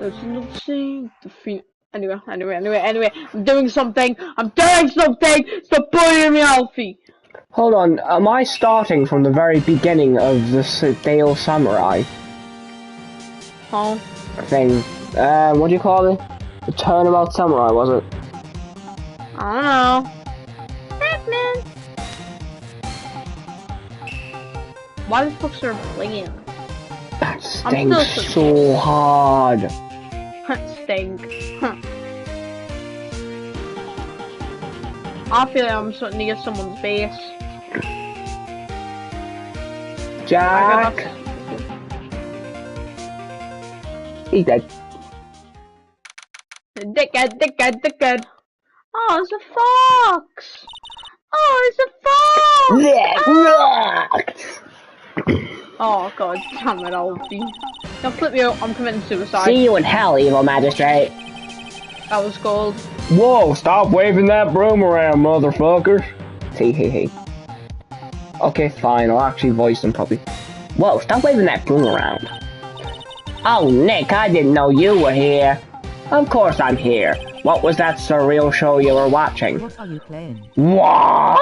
There's nothing to feel. Anyway, I'm doing something! Stop bullying me, Alfie! Hold on, am I starting from the very beginning of the Dale Samurai? Huh? Thing. What do you call it? The Turnabout Samurai, was it? I don't know. Batman! Why the fuck's there playing? That stinks so hard. Stink. I feel like I'm starting to get someone's base. Jack! He's dead. Dickhead. Oh, it's a fox! Oh, it's a fox! Oh god, damn it, Alfie. Now flip me out, I'm committing suicide. See you in hell, evil magistrate. That was gold. Whoa, stop waving that broom around, motherfuckers. Hee. Okay, fine, I'll actually voice them properly. Whoa, stop waving that broom around. Oh, Nick, I didn't know you were here. Of course I'm here. What was that surreal show you were watching? What are you playing? What?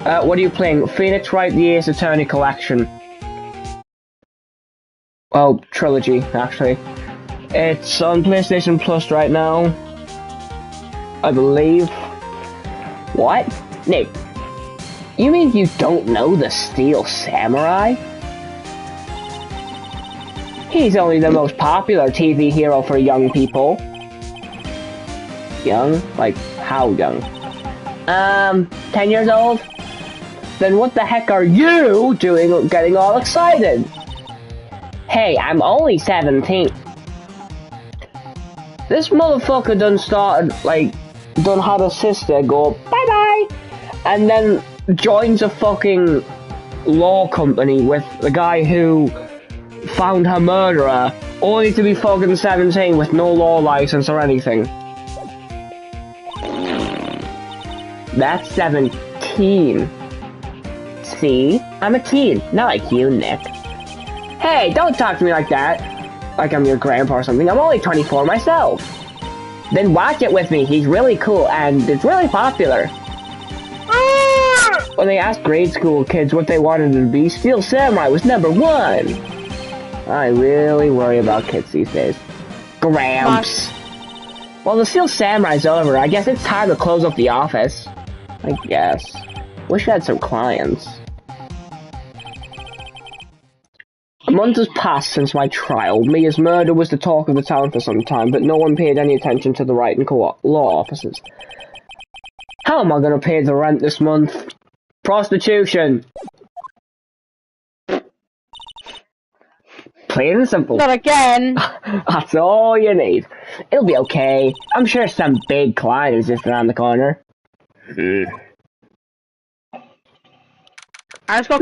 What are you playing? Phoenix Wright the Ace Attorney Collection. Well, trilogy, actually. It's on PlayStation Plus right now. I believe. What? Nick, you mean you don't know the Steel Samurai? He's only the most popular TV hero for young people. Young? Like, how young? 10 years old? Then what the heck are you doing getting all excited? Hey, I'm only 17. This motherfucker done had a sister go bye-bye, and then joins a fucking law company with the guy who found her murderer, only to be fucking 17 with no law license or anything. That's 17. See? I'm a teen, not like you, Nick. Hey, don't talk to me like that. Like I'm your grandpa or something. I'm only 24 myself. Then watch it with me. He's really cool and it's really popular. When they asked grade school kids what they wanted to be, Steel Samurai was #1. I really worry about kids these days. Gramps. Well, the Steel Samurai's over. I guess it's time to close up the office. I guess. Wish I had some clients. A month has passed since my trial. Mia's murder was the talk of the town for some time, but no one paid any attention to the right and law officers. How am I gonna pay the rent this month? Prostitution! Plain and simple. Not again! That's all you need. It'll be okay. I'm sure some big client is just around the corner.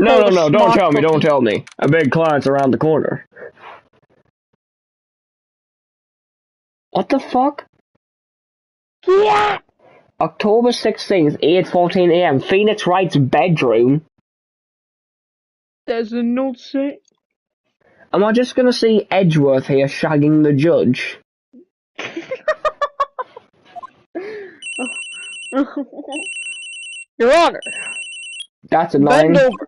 No, don't tell me. A big client's around the corner. What the fuck? Yeah! October 16th, 8:14 AM, Phoenix Wright's bedroom. There's a note saying... Am I just gonna see Edgeworth here shagging the judge? Your Honor. That's annoying. Bend over.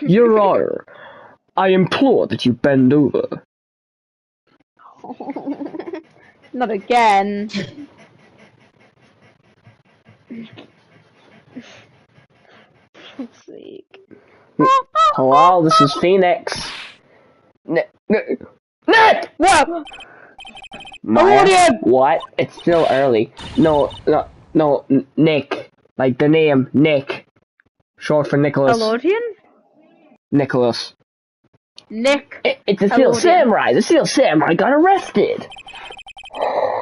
Your Honor, I implore that you bend over. Not again. Hello, this is Phoenix. Nick! What? Maya? What? It's still early. No, Nick. Like the name, Nick. Short for Nicholas. Elodian? Nicholas. Nick. It's the Steel Samurai. The Steel Samurai got arrested.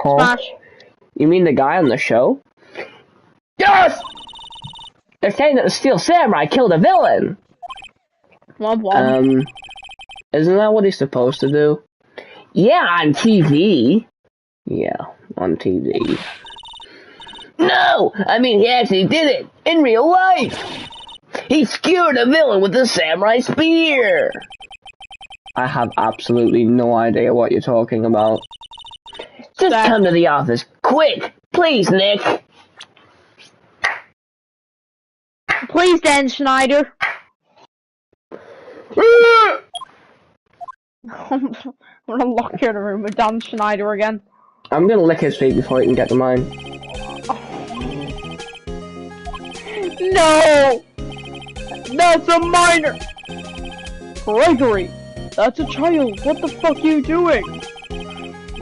Smash. You mean the guy on the show? Yes! They're saying that the Steel Samurai killed a villain. Womp. Isn't that what he's supposed to do? Yeah, on TV. Yeah, on TV. No! I mean, he actually did it! In real life! He skewered a villain with a samurai spear! I have absolutely no idea what you're talking about. Just come to the office, quick! Please, Nick! Please, Dan Schneider. I'm gonna lock you in a room with Dan Schneider again. I'm gonna lick his feet before he can get to mine. No! That's a minor! Gregory! That's a child! What the fuck are you doing?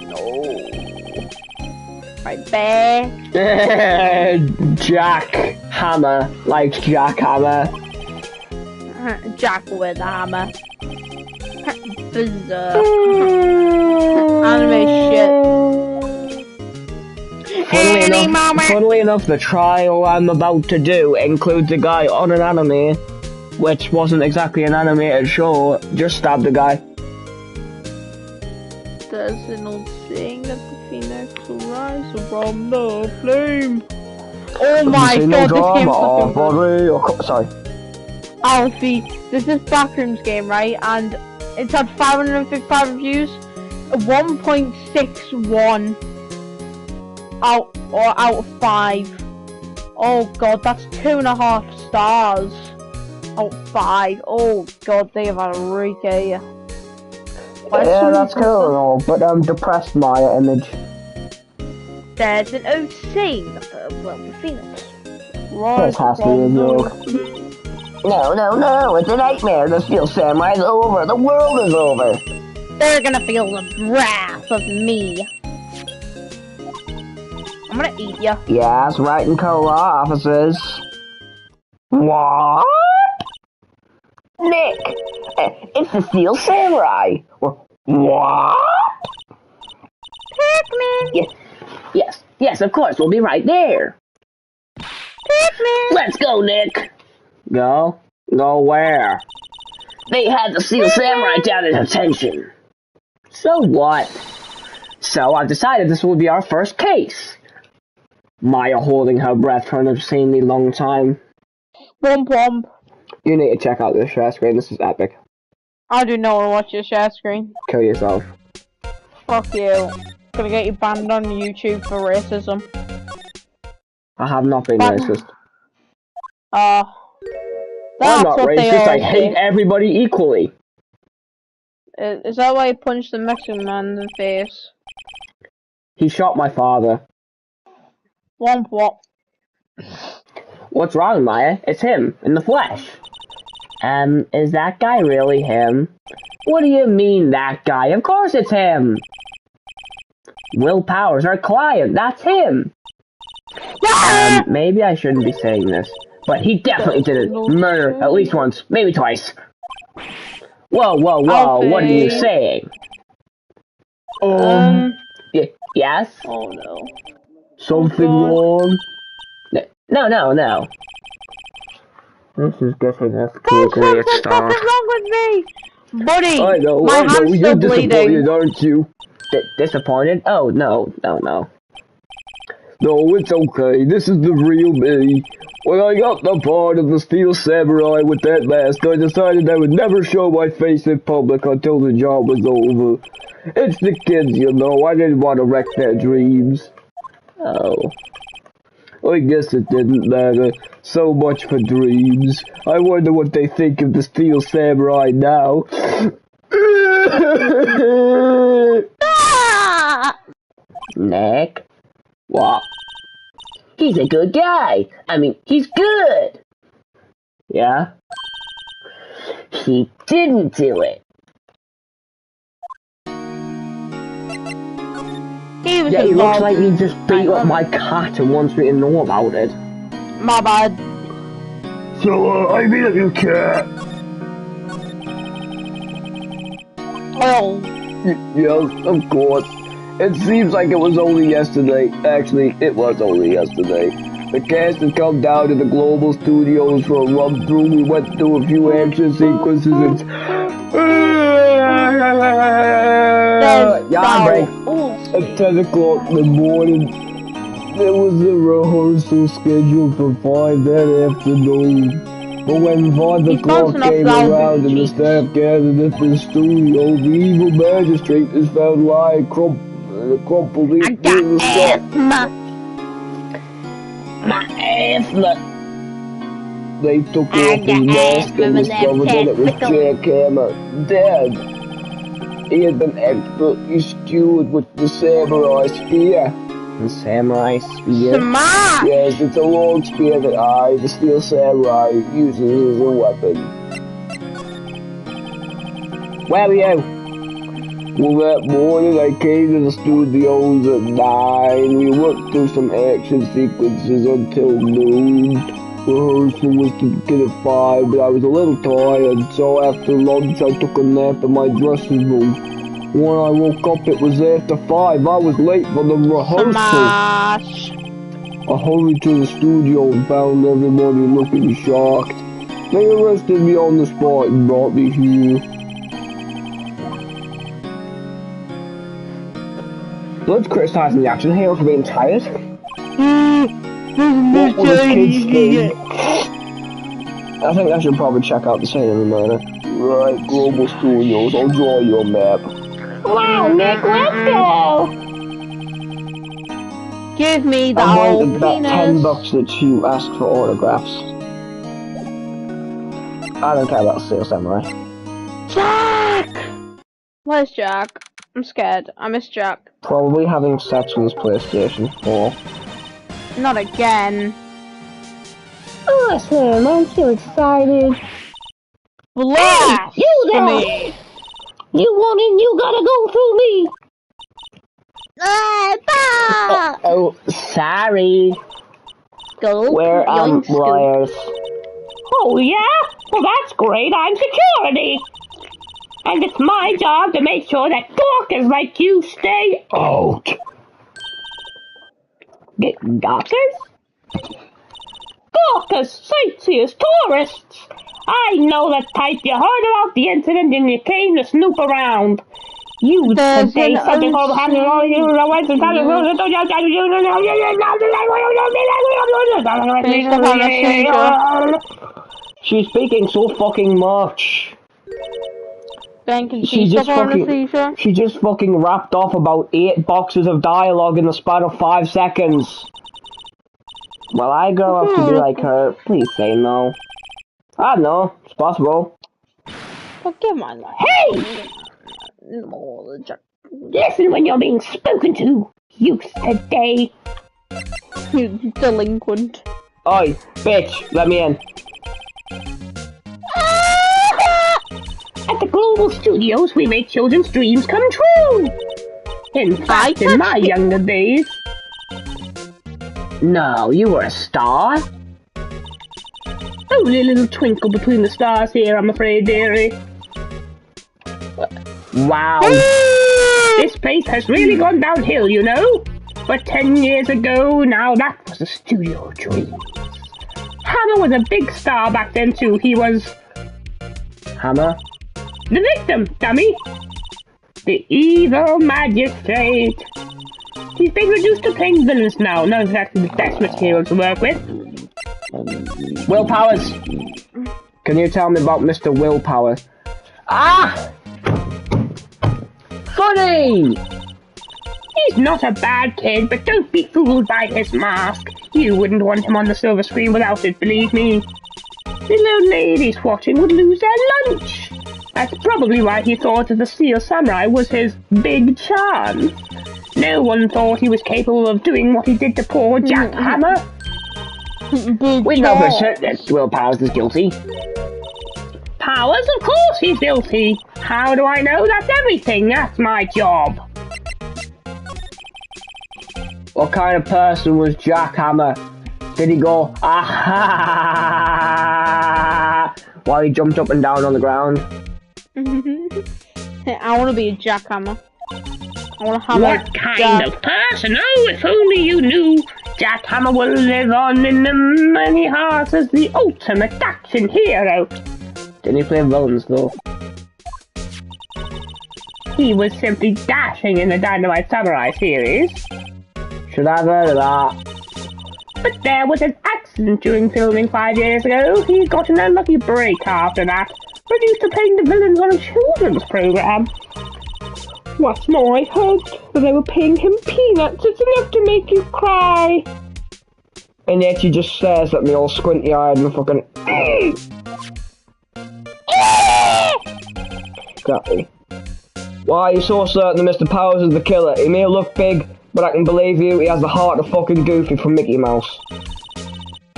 No. Right back. Jack Hammer likes Jack Hammer. Jack with a hammer. Bizarre. Anime shit. Funnily enough, the trial I'm about to do includes a guy on an anime, which wasn't exactly an animated show, just stabbed a guy. There's an old saying that the phoenix will rise from the flame. Oh my god, this game's fucking sorry. Alfie, this is Backrooms game, right? And it's had 555 reviews, 1.61 out of 5. Oh god, that's 2.5 stars out of 5. Oh god, they have had a really good. Yeah, that's cool and all, but depressed Maya image. There's an old saying about the phoenix. This has to be a joke. No, it's a nightmare. The Steel Samurai's over. The world is over. They're gonna feel the wrath of me. I'm gonna eat ya. Yes, right in Cola offices. What? Nick, it's the Steel Samurai. What? Pikmin. Yes, of course. We'll be right there. Pikmin. Let's go, Nick. Go? Go where? They had the Steel Samurai down in detention. So what? So I've decided this will be our first case. Maya holding her breath for an obscenely long time. Womp. You need to check out this share screen. This is epic. I do not want to watch your share screen. Kill yourself. Fuck you. Gonna get you banned on YouTube for racism. I have not been racist. That's I'm not what racist. I hate everybody equally. Is that why you punched the Mexican man in the face? He shot my father. Womp. What's wrong, Maya? It's him, in the flesh. Is that guy really him? What do you mean, that guy? Of course it's him! Will Powers, our client, that's him! Maybe I shouldn't be saying this, but he definitely did it. Murder, at least once, maybe twice. Whoa, what are you saying? Yes? Oh no. Something wrong? No. This is getting us to a great start. What's wrong with me? Buddy, I know, hand's you're still disappointed, bleeding. aren't you? Disappointed? Oh, no. No, it's okay. This is the real me. When I got the part of the Steel Samurai with that mask, I decided I would never show my face in public until the job was over. It's the kids, you know. I didn't want to wreck their dreams. Oh. I guess it didn't matter. So much for dreams. I wonder what they think of the Steel Samurai now. Nick? What? He's a good guy. I mean, he's good. Yeah? He didn't do it. He looks like he just beat up my cat and wants me to know about it. My bad. So, I beat up your cat. Oh. Yes, of course. It seems like it was only yesterday. Actually, it was only yesterday. The cast had come down to the Global Studios for a run through. We went through a few action sequences and... Yawn break. At 10 o'clock in the morning, there was a rehearsal scheduled for 5 that afternoon. But when 5 He's o'clock bouncing off came Valve. around and the staff gathered at the studio, the evil magistrate is found lying crumpled I into got the skull. asthma. My asthma. They took I off his got mask asthma and when they're discovered that it was testicles. Jackhammer, dead. He had been expertly skewed with the samurai spear. The samurai spear? Smash! Yes, it's a long spear that I, the steel samurai, uses as a weapon. Where were you? Well, that morning I came to the studios at 9. We worked through some action sequences until noon. Rehearsal was to begin at 5, but I was a little tired, so after lunch I took a nap in my dressing room. When I woke up it was after 5. I was late for the rehearsal. Smash! I hurried to the studio and found everybody looking shocked. They arrested me on the spot and brought me here. Blood's criticising the action hero for being tired. What was a kid's thing? I think I should probably check out the scene in a minute. Right, Global Studios, I'll draw you a map. Wow, Nick, let's go! Give me the I'm old willing to bet penis. $10 that you ask for autographs. I don't care about Steel Samurai. Jack! Where's Jack? I'm scared. I miss Jack. Probably having sex with his PlayStation 4. Not again. Awesome, I'm so excited. Blast! you for there! me. You want in, you gotta go through me! Oh, sorry. Go. We're yoink, lawyers. Oh yeah? Well that's great, I'm security! And it's my job to make sure that gawkers like you stay out! Gawkers? Gawkers, sightseers, tourists! I know the type. You heard about the incident and you came to snoop around. You There's today an something called having all you She's speaking so fucking much. Ben, can She she just stop on a fucking, seizure? she just fucking rapped off about 8 boxes of dialogue in the span of 5 seconds. Will I grow up to be like her? Please say no. I don't know. It's possible. Forgive my life. Hey! Listen when you're being spoken to, you today. You delinquent. Oi, bitch, let me in. At the Global Studios, we make children's dreams come true. In fact, in my younger days. No, you were a star? Only a little twinkle between the stars here, I'm afraid, dearie. Wow. This place has really gone downhill, you know. But 10 years ago, now that was a studio dream. Hammer was a big star back then too. He was... Hammer? The victim, dummy. The evil magistrate. He's been reduced to playing villains now. Not exactly the best material to work with. Will Powers! Can you tell me about Mr. Willpower? Ah! Funny! He's not a bad kid, but don't be fooled by his mask. You wouldn't want him on the silver screen without it, believe me. The old ladies watching would lose their lunch. That's probably why he thought that the Steel Samurai was his big chance. No one thought he was capable of doing what he did to poor Jack Hammer. We know for certain that Will Powers is guilty. Powers? Of course he's guilty. How do I know? That's everything. That's my job. What kind of person was Jack Hammer? Did he go, ah while he jumped up and down on the ground? I want to be a jackhammer. I want to have What kind of person? Oh, if only you knew. Jack Hammer will live on in the many hearts as the ultimate action hero. Didn't he play villains though? He was simply dashing in the Dynamite Samurai series. Should I have heard of that? But there was an accident accident during filming 5 years ago. He got an unlucky break after that, but used to playing the villains on a children's program. What's more, I heard that they were paying him peanuts. It's enough to make you cry. And yet he just stares at me all squinty-eyed and fucking... Exactly. Why are you so certain that Mr. Powers is the killer? He may look big, but I can believe you, he has the heart of fucking Goofy from Mickey Mouse.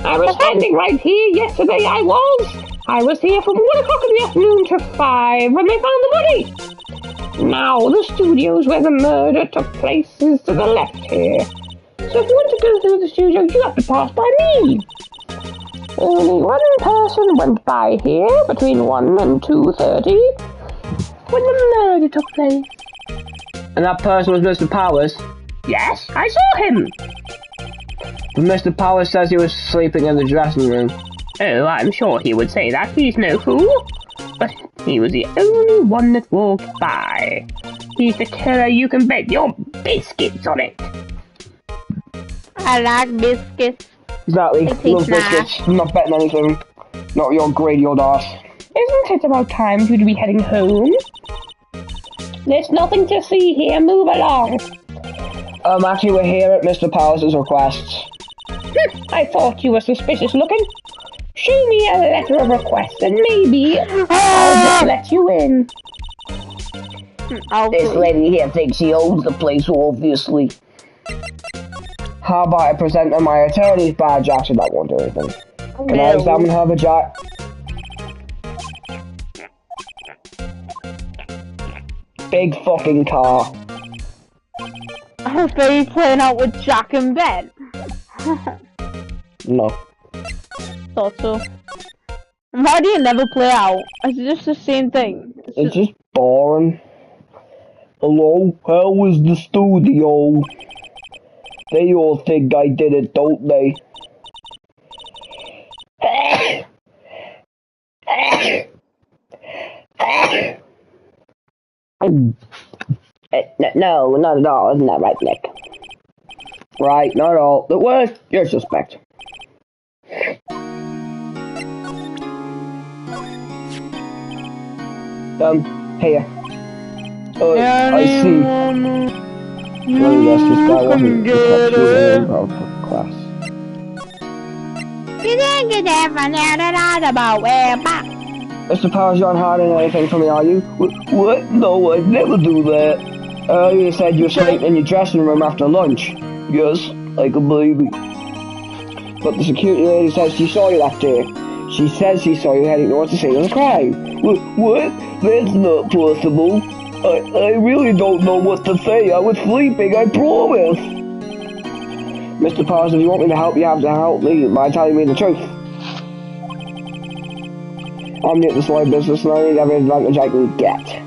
I was standing right here yesterday, I was here from 1 o'clock in the afternoon to 5 when they found the body. Now, the studios where the murder took place is to the left here. So if you want to go through the studio, you have to pass by me. Only one person went by here between 1 and 2:30 when the murder took place. And that person was Mr. Powers? Yes, I saw him. But Mr. Powers says he was sleeping in the dressing room. Oh, I'm sure he would say that. He's no fool. But he was the only one that walked by. He's the killer, you can bet your biscuits on it. I like biscuits. Exactly. It Love biscuits. I'm not betting anything. Not your greedy old ass. Isn't it about time for you to be heading home? There's nothing to see here. Move along. Actually, we're here at Mr. Powers' request. I thought you were suspicious looking. Show me a letter of request and maybe I'll just let you in. This lady here thinks she owns the place, obviously. How about I present her my attorney's badge? Actually, that won't do anything. Can I examine her vagina? Big fucking car. I thought you were playing out with Jack and Ben. No. Thought so. Why do you never play out? It's just the same thing. It's just boring. Hello? How was the studio? They all think I did it, don't they? No, not at all. Isn't that right, Nick? Right, not at all. The worst, you're suspect. Here. I see. Let me guess, this guy wasn't the top student of class. You didn't get that about where back. Mr. Powers, you aren't hiding anything from me, are you? What? No, I'd never do that. Earlier you said you were sleeping in your dressing room after lunch. Yes, like a baby. But the security lady says she saw you that day. She says she saw you heading towards the scene of the crime. What? That's not possible. I really don't know what to say. I was sleeping, I promise. Mr. Powers, if you want me to help, you have to help me by telling me the truth. I'm new to this line of business and I need every advantage I can get.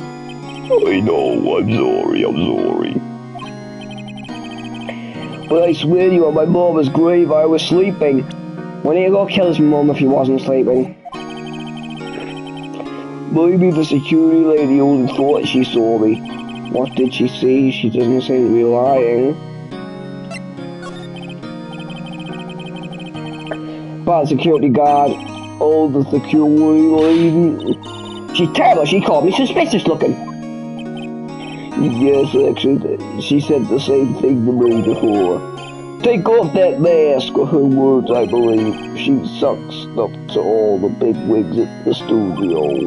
I know, I'm sorry. But I swear to you, on my mama's grave, I was sleeping. When you go kill his mum if he wasn't sleeping? Maybe the security lady only thought she saw me. What did she see? She doesn't seem to be lying. Bad security guard. Oh, the security lady. She's terrible. She called me suspicious looking. Yes, actually, she said the same thing to me before. Take off that mask, or her words, I believe. She sucks up to all the big wigs at the studio.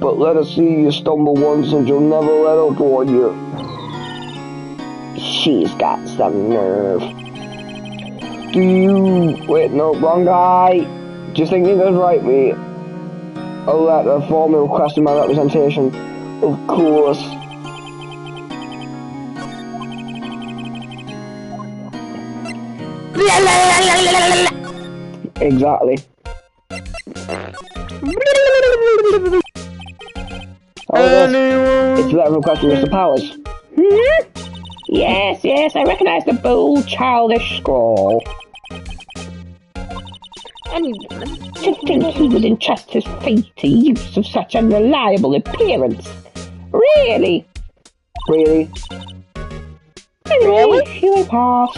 But let her see you stumble once and she'll never let up on you. She's got some nerve. Do you... Wait, no, wrong guy. Do you think you could write me a letter formally requesting my representation? Of course. Exactly. It's a letter requesting Mr. Powers. Yes, I recognize the bold, childish scrawl. To think he would entrust his fate to use of such unreliable appearance. Really? Really? Anyway, here I pass.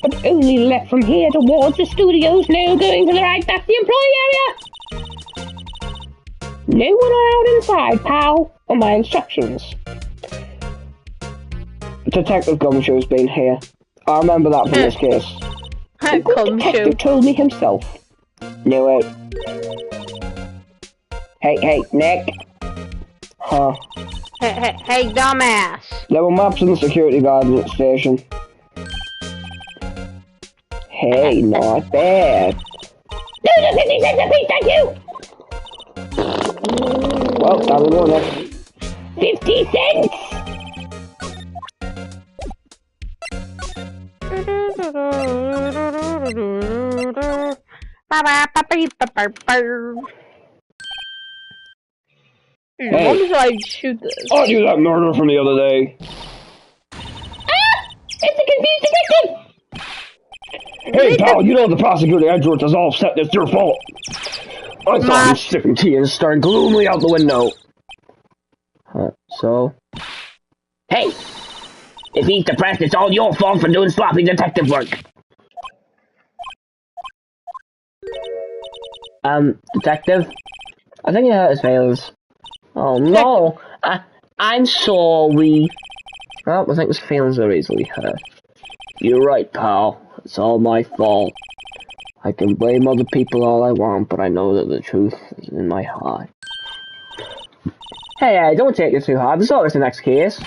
but only left from here towards the studios. No going to the right, that's the employee area. No one allowed inside, pal, on my instructions. Detective Gumshoe's been here. I remember that from this case. The good detective told me himself. Knew it. Hey, Nick. Huh? Hey, dumbass. There were maps in the security guard at the station. Hey, not bad. No, 50 cents a piece, thank you! Well, time to go, Nick. 50 cents! Hey. What if I shoot this? Aren't you that murderer from the other day? Ah! It's a confused detective! Hey, pal, you know the prosecutor Edgeworth is all set. It's your fault. I saw him sipping tea and staring gloomily out the window. So? Hey! If he's depressed, it's all your fault for doing sloppy detective work. Detective? I think he hurt his feelings. Oh no! I'm sorry. Well, I think his feelings are easily hurt. You're right, pal. It's all my fault. I can blame other people all I want, but I know that the truth is in my heart. Hey, don't take it too hard. There's always the next case.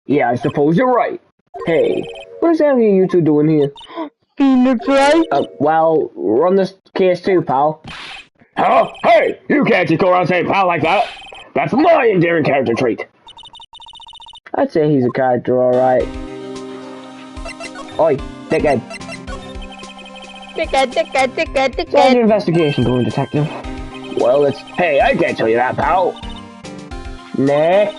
Yeah, I suppose you're right. Hey, what exactly are you two doing here? Phoenix, right? Well, run this case too, pal. Huh? Hey, you can't just go around saying pal like that. That's my endearing character trait. I'd say he's a character, alright. Oi, dickhead. Dickhead. How's your investigation going, detective? Well, hey, I can't tell you that, pal. Nick,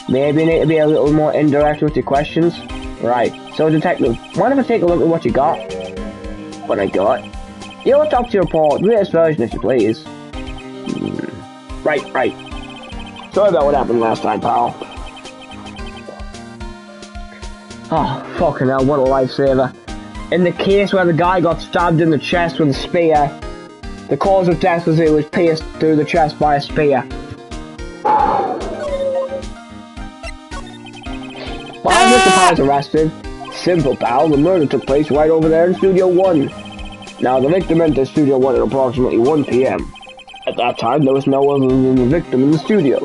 maybe you need to be a little more indirect with your questions. Right, so detective, mind if I take a look at what you got? What I got? You'll talk to your report, latest version if you please. Right. Sorry about what happened last time, pal. Oh, fucking hell, what a lifesaver. In the case where the guy got stabbed in the chest with a spear, the cause of death was he was pierced through the chest by a spear. Why was Mr. Powers arrested? Simple, pal. The murder took place right over there in Studio 1. Now, the victim entered Studio 1 at approximately 1 p.m. At that time, there was no other than the victim in the studio.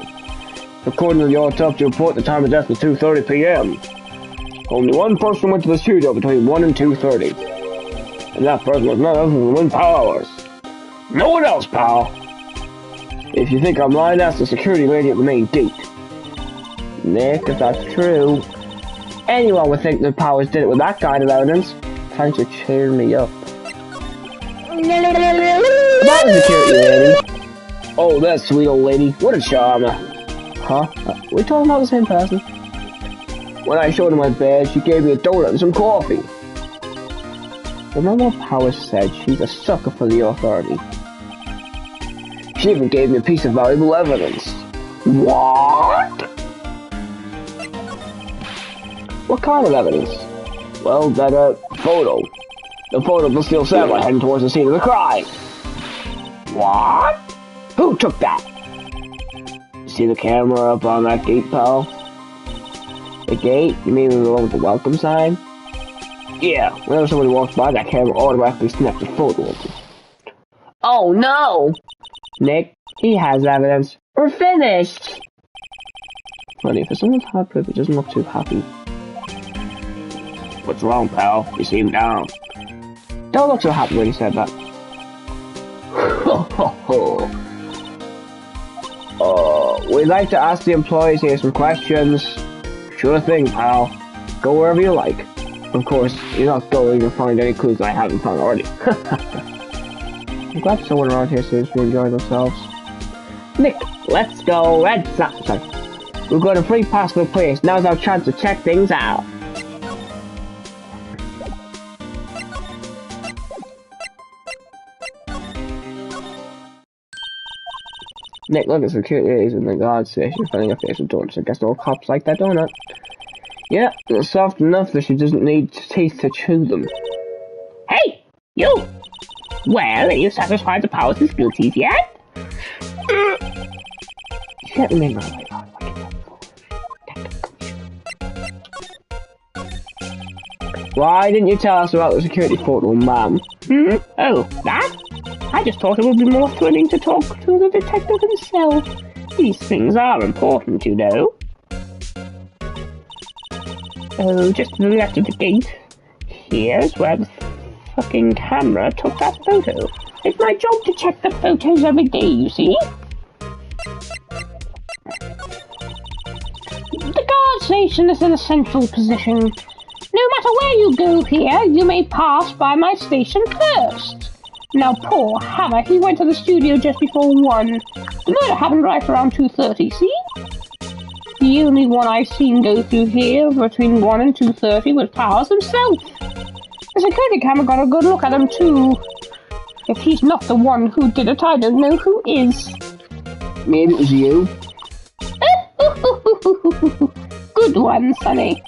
According to the autopsy report, the time of death was 2:30 p.m. Only one person went to the studio between 1 and 2:30. And that person was none other than Win Powers. No one else, pal. If you think I'm lying, ask the security lady at the main gate. Nick, if that's true, anyone would think that Powers did it with that kind of evidence. Thanks for cheering me up. That was the security lady. Oh, that sweet old lady. What a charmer. Huh? We talking about the same person? When I showed her my bed, she gave me a donut and some coffee. Remember what Powers said? She's a sucker for the authority. She even gave me a piece of valuable evidence. What? What kind of evidence? Well, that, photo. The photo of the steel samurai heading towards the scene of the crime. What? Who took that? See the camera up on that gate, pal? The gate? You mean the one with the welcome sign? Yeah, whenever somebody walks by, that camera automatically snaps a photo of them. Oh no! Nick, he has evidence. We're finished! Funny, for someone's hard privilege doesn't look too happy. What's wrong, pal? You seem down. Don't look so happy when you said that. We'd like to ask the employees here some questions. Sure thing, pal. Go wherever you like. Of course, you're not going to find any clues I haven't found already. I'm glad someone around here seems to enjoy themselves. Nick, let's go. Sorry. We've got a free pass for the place. Now's our chance to check things out. Nick, look at security in the guard station filling a face with donuts. I guess all cops like that donut. Yeah, they're soft enough that she doesn't need teeth to chew them. You? Well, are you satisfied the powers is guilty yet? Can't remember. Why didn't you tell us about the security photo, ma'am? Oh, that? I just thought it would be more thrilling to talk to the detective himself. These things are important, you know. Oh, just to the left of the gate. Here's where the fucking camera took that photo. It's my job to check the photos every day, you see. The guard station is in a central position. No matter where you go here, you may pass by my station first. Now, poor Hammer, he went to the studio just before 1. The murder happened right around 2:30, see? The only one I've seen go through here between 1 and 2:30 was Powers himself. The security camera got a good look at him, too. If he's not the one who did it, I don't know who is. Maybe it was you. Good one, Sonny.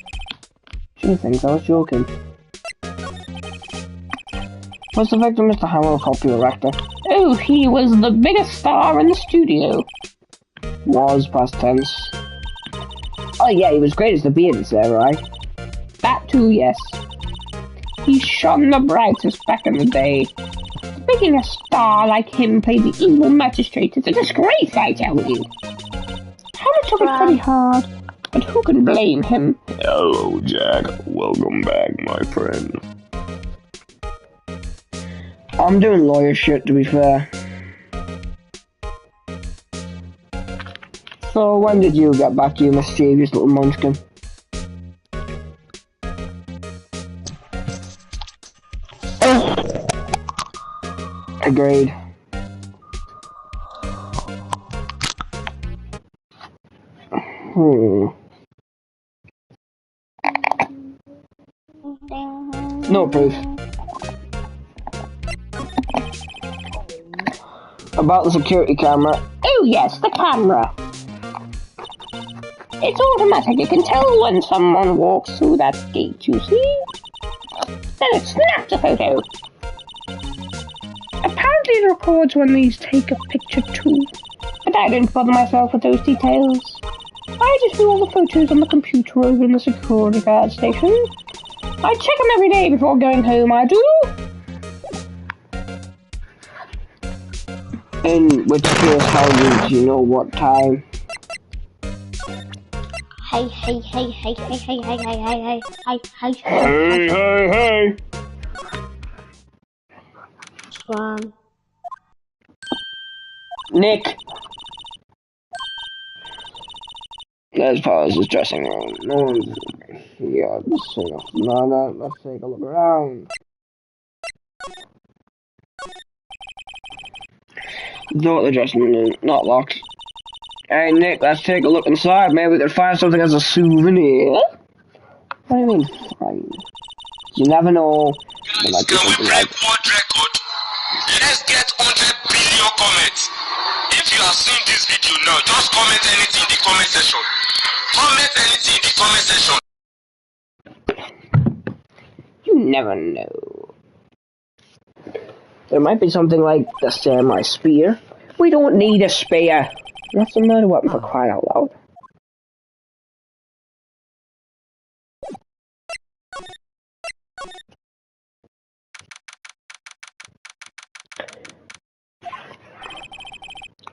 She thinks I was joking. Was the victim Mr. Hammer a popular actor? Oh, he was the biggest star in the studio. Was past tense. Oh yeah, he was great as the Beatles there, right? That too, yes. He shone the brightest back in the day. Making a star like him play the evil magistrate is a disgrace, I tell you. Hammer took it pretty hard, but who can blame him? Hello, Jack. Welcome back, my friend. I'm doing lawyer shit, to be fair. So when did you get back to your mischievous little munchkin? Agreed. No proof. About the security camera. Oh yes, the camera. It's automatic. You can tell when someone walks through that gate, you see? Then it snaps a photo. Apparently it records when these take a picture too. But I don't bother myself with those details. I just do all the photos on the computer over in the security guard station. I check them every day before going home, I do. In which case, how did you know what time? Hey. Hey. Swan. Nick! There's Paul's dressing room. No one's here. Let's take a look around. Door to the dressing room, not locked. Hey Nick, let's take a look inside. Maybe we can find something as a souvenir. What do you mean, find? You never know. There might be something like... Let's get 100 billion comments. If you have seen this video now, just comment anything in the comment section. Comment anything in the comment section. You never know. There might be something like the samurai spear. We don't need a spear. That's a murder weapon for crying out loud.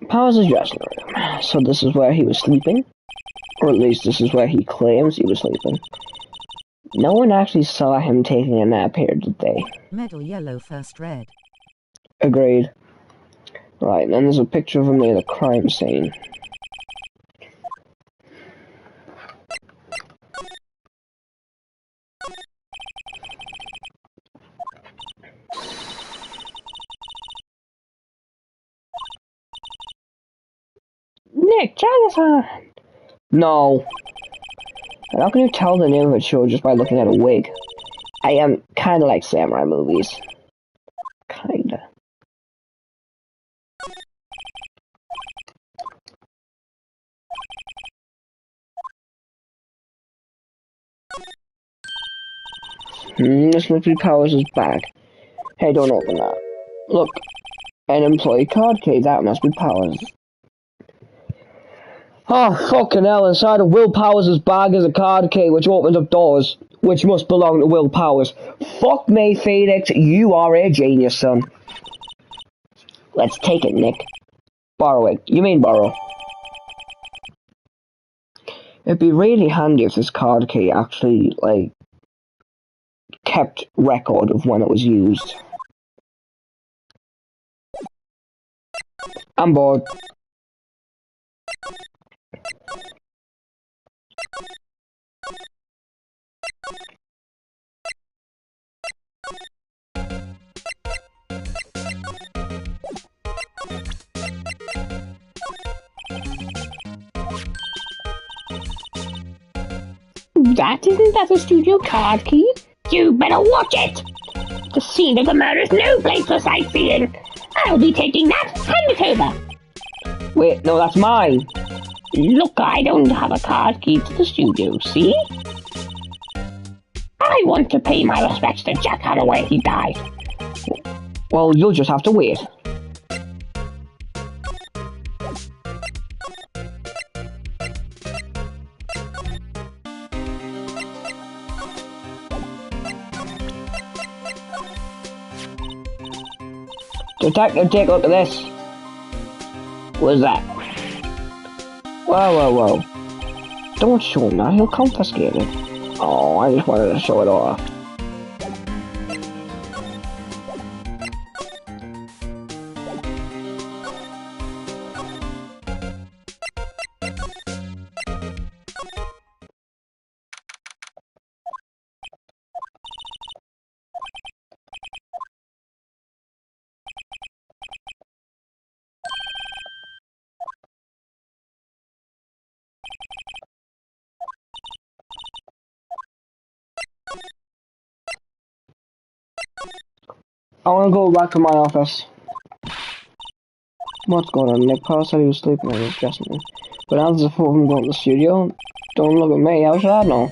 Powers' dressing room. So this is where he was sleeping? Or at least this is where he claims he was sleeping. No one actually saw him taking a nap here, did they? Medal yellow, first red. Agreed. Right, and then there's a picture of him near the crime scene. Nick, Jonathan! No. And how can you tell the name of a show just by looking at a wig? I am kinda like samurai movies. Kinda. This must be Powers' bag. Hey, don't open that. Look, an employee card key. That must be Powers. Oh, fucking hell, inside of Will Powers' bag is a card key which opens up doors, which must belong to Will Powers. Fuck me, Phoenix, you are a genius, son. Let's take it, Nick. Borrow it. You mean borrow. It'd be really handy if this card key actually, like, kept record of when it was used. I'm bored. Isn't that a studio card key? You better watch it! The scene of the murder is no place for sightseeing. I'll be taking that. Hand it over. Wait, no, that's mine. Look, I don't have a card key to the studio, see? I want to pay my respects to Jack Hathaway. He died. Well, you'll just have to wait. Detective, take a look at this. What is that? Whoa, whoa, whoa. Don't show him that, he'll confiscate it. Oh, I just wanted to show it off. I want to go back to my office. What's going on? Nick Paul said he was sleeping in his dressing room. But now there's a photo of him going to the studio. Don't look at me, how should I know?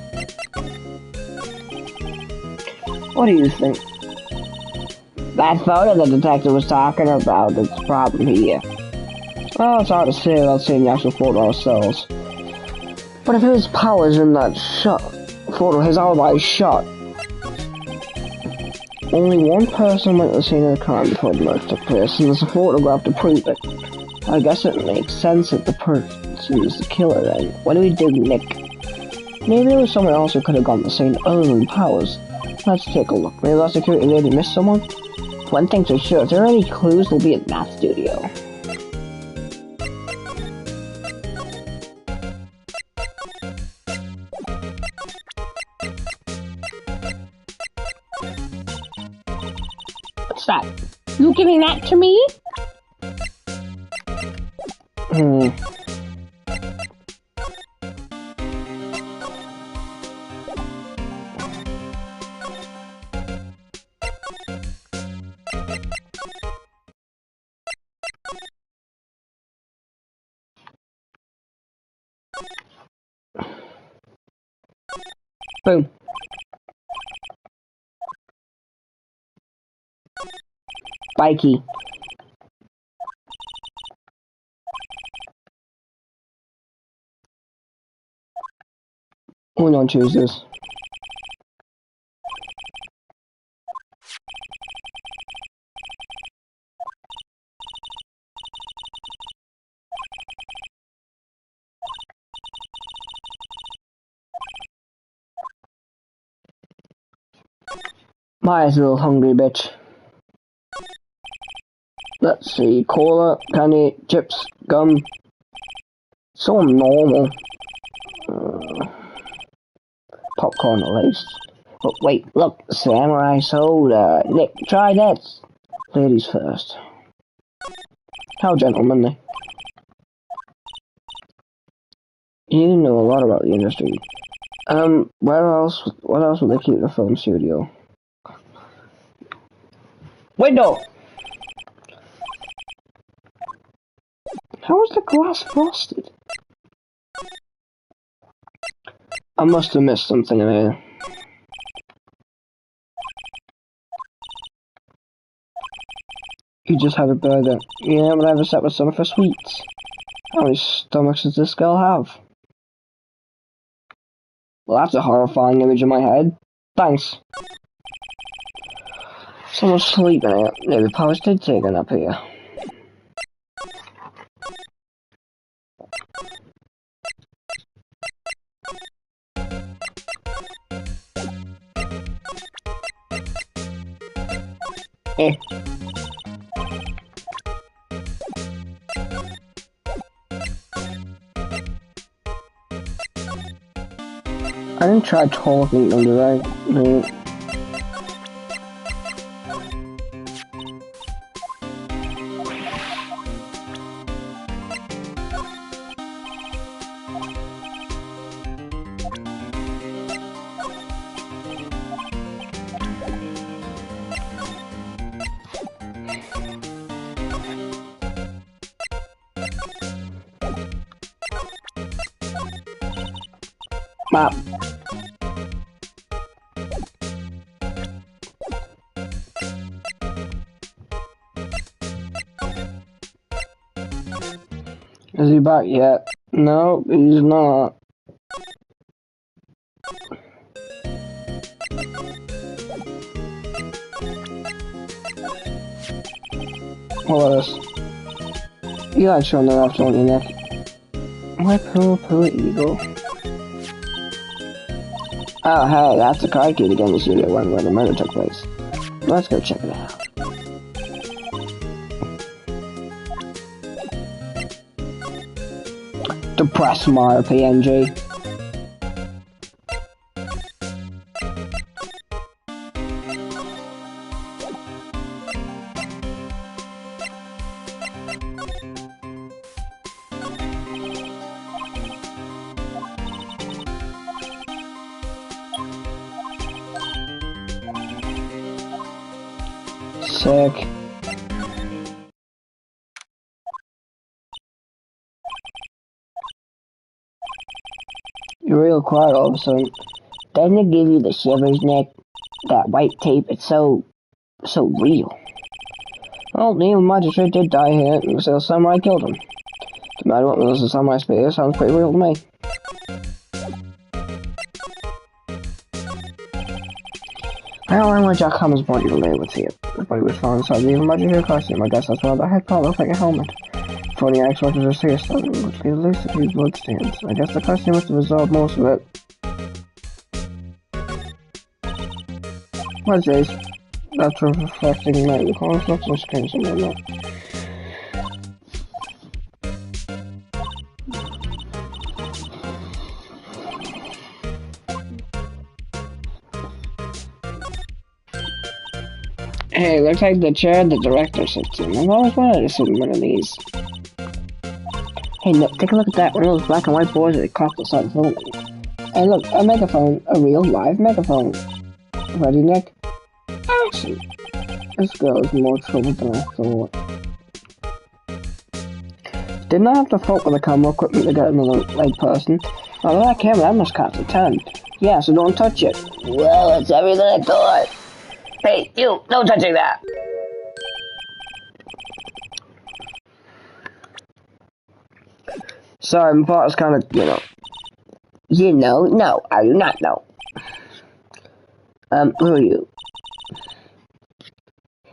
What do you think? That photo the detective was talking about is the problem here. Well, it's hard to say without seeing the actual photo ourselves. But if his Powers in that photo, his alibi is shot. Only one person went to the scene of the crime before the murder took place, and there's a photograph to prove it. I guess it makes sense that the person is the killer then. What do we do, Nick? Maybe there was someone else who could have gone to the scene other than Powers. Let's take a look. Maybe that security lady missed someone? One thing's for sure, if there are any clues, they'll be in that studio. What's that? You giving that to me? Boom. Bikey. We don't choose this. Maya's a little hungry bitch. Let's see, cola, candy, chips, gum. So normal. Popcorn at least. But wait, look, samurai soda. Nick, try that. Ladies first. How gentlemanly. You know a lot about the industry. What else would they keep in a film studio? Window! How is the glass frosted? I must have missed something in here. He just had a burger. Yeah, but I have a set with some for sweets. How many stomachs does this girl have? Well, that's a horrifying image in my head. Thanks. Someone's sleeping here. Maybe powers did take a nap here. Eh. I didn't try talking them, did I? No. Map. Is he back yet? No, he's not. What is this? You like showing that off, don't you, Nick? My poor eagle. Oh, hey, that's the card key to get in the studio one where the murder took place. Let's go check it out. Depress my PNG. Sick. You're real quiet all of a sudden. Doesn't it give you the shivers, Nick? That white tape, it's so real. Well, the magistrate did die here, and the samurai killed him. No matter what was the samurai spear, sounds pretty real to me. Well, I'm where Jack Hammer's body lay with here. The body was found inside the imaginary costume. I guess that's why the head part looked like a helmet. Funny, I expected to see a stone, which could at least a few bloodstains. I guess the costume must have absorbed most of it. What's this? That's reflecting light. The corner looks so strange and whatnot. Hey, looks like the chair the director sits in. I've always wanted to sit in one of these. Hey, Nick, take a look at that. One of those black and white boards that cost us on filming. Hey, look, a megaphone. A real live megaphone. Ready, Nick? Action! This girl is more trouble than I thought. Didn't I have to fuck with the camera equipment to get another light person? Oh, that camera, that must cost a ton. Yeah, so don't touch it. Well, it's everything I thought. Hey, you, no touching that! Sorry, my part is kind of, no, I do not know. Who are you?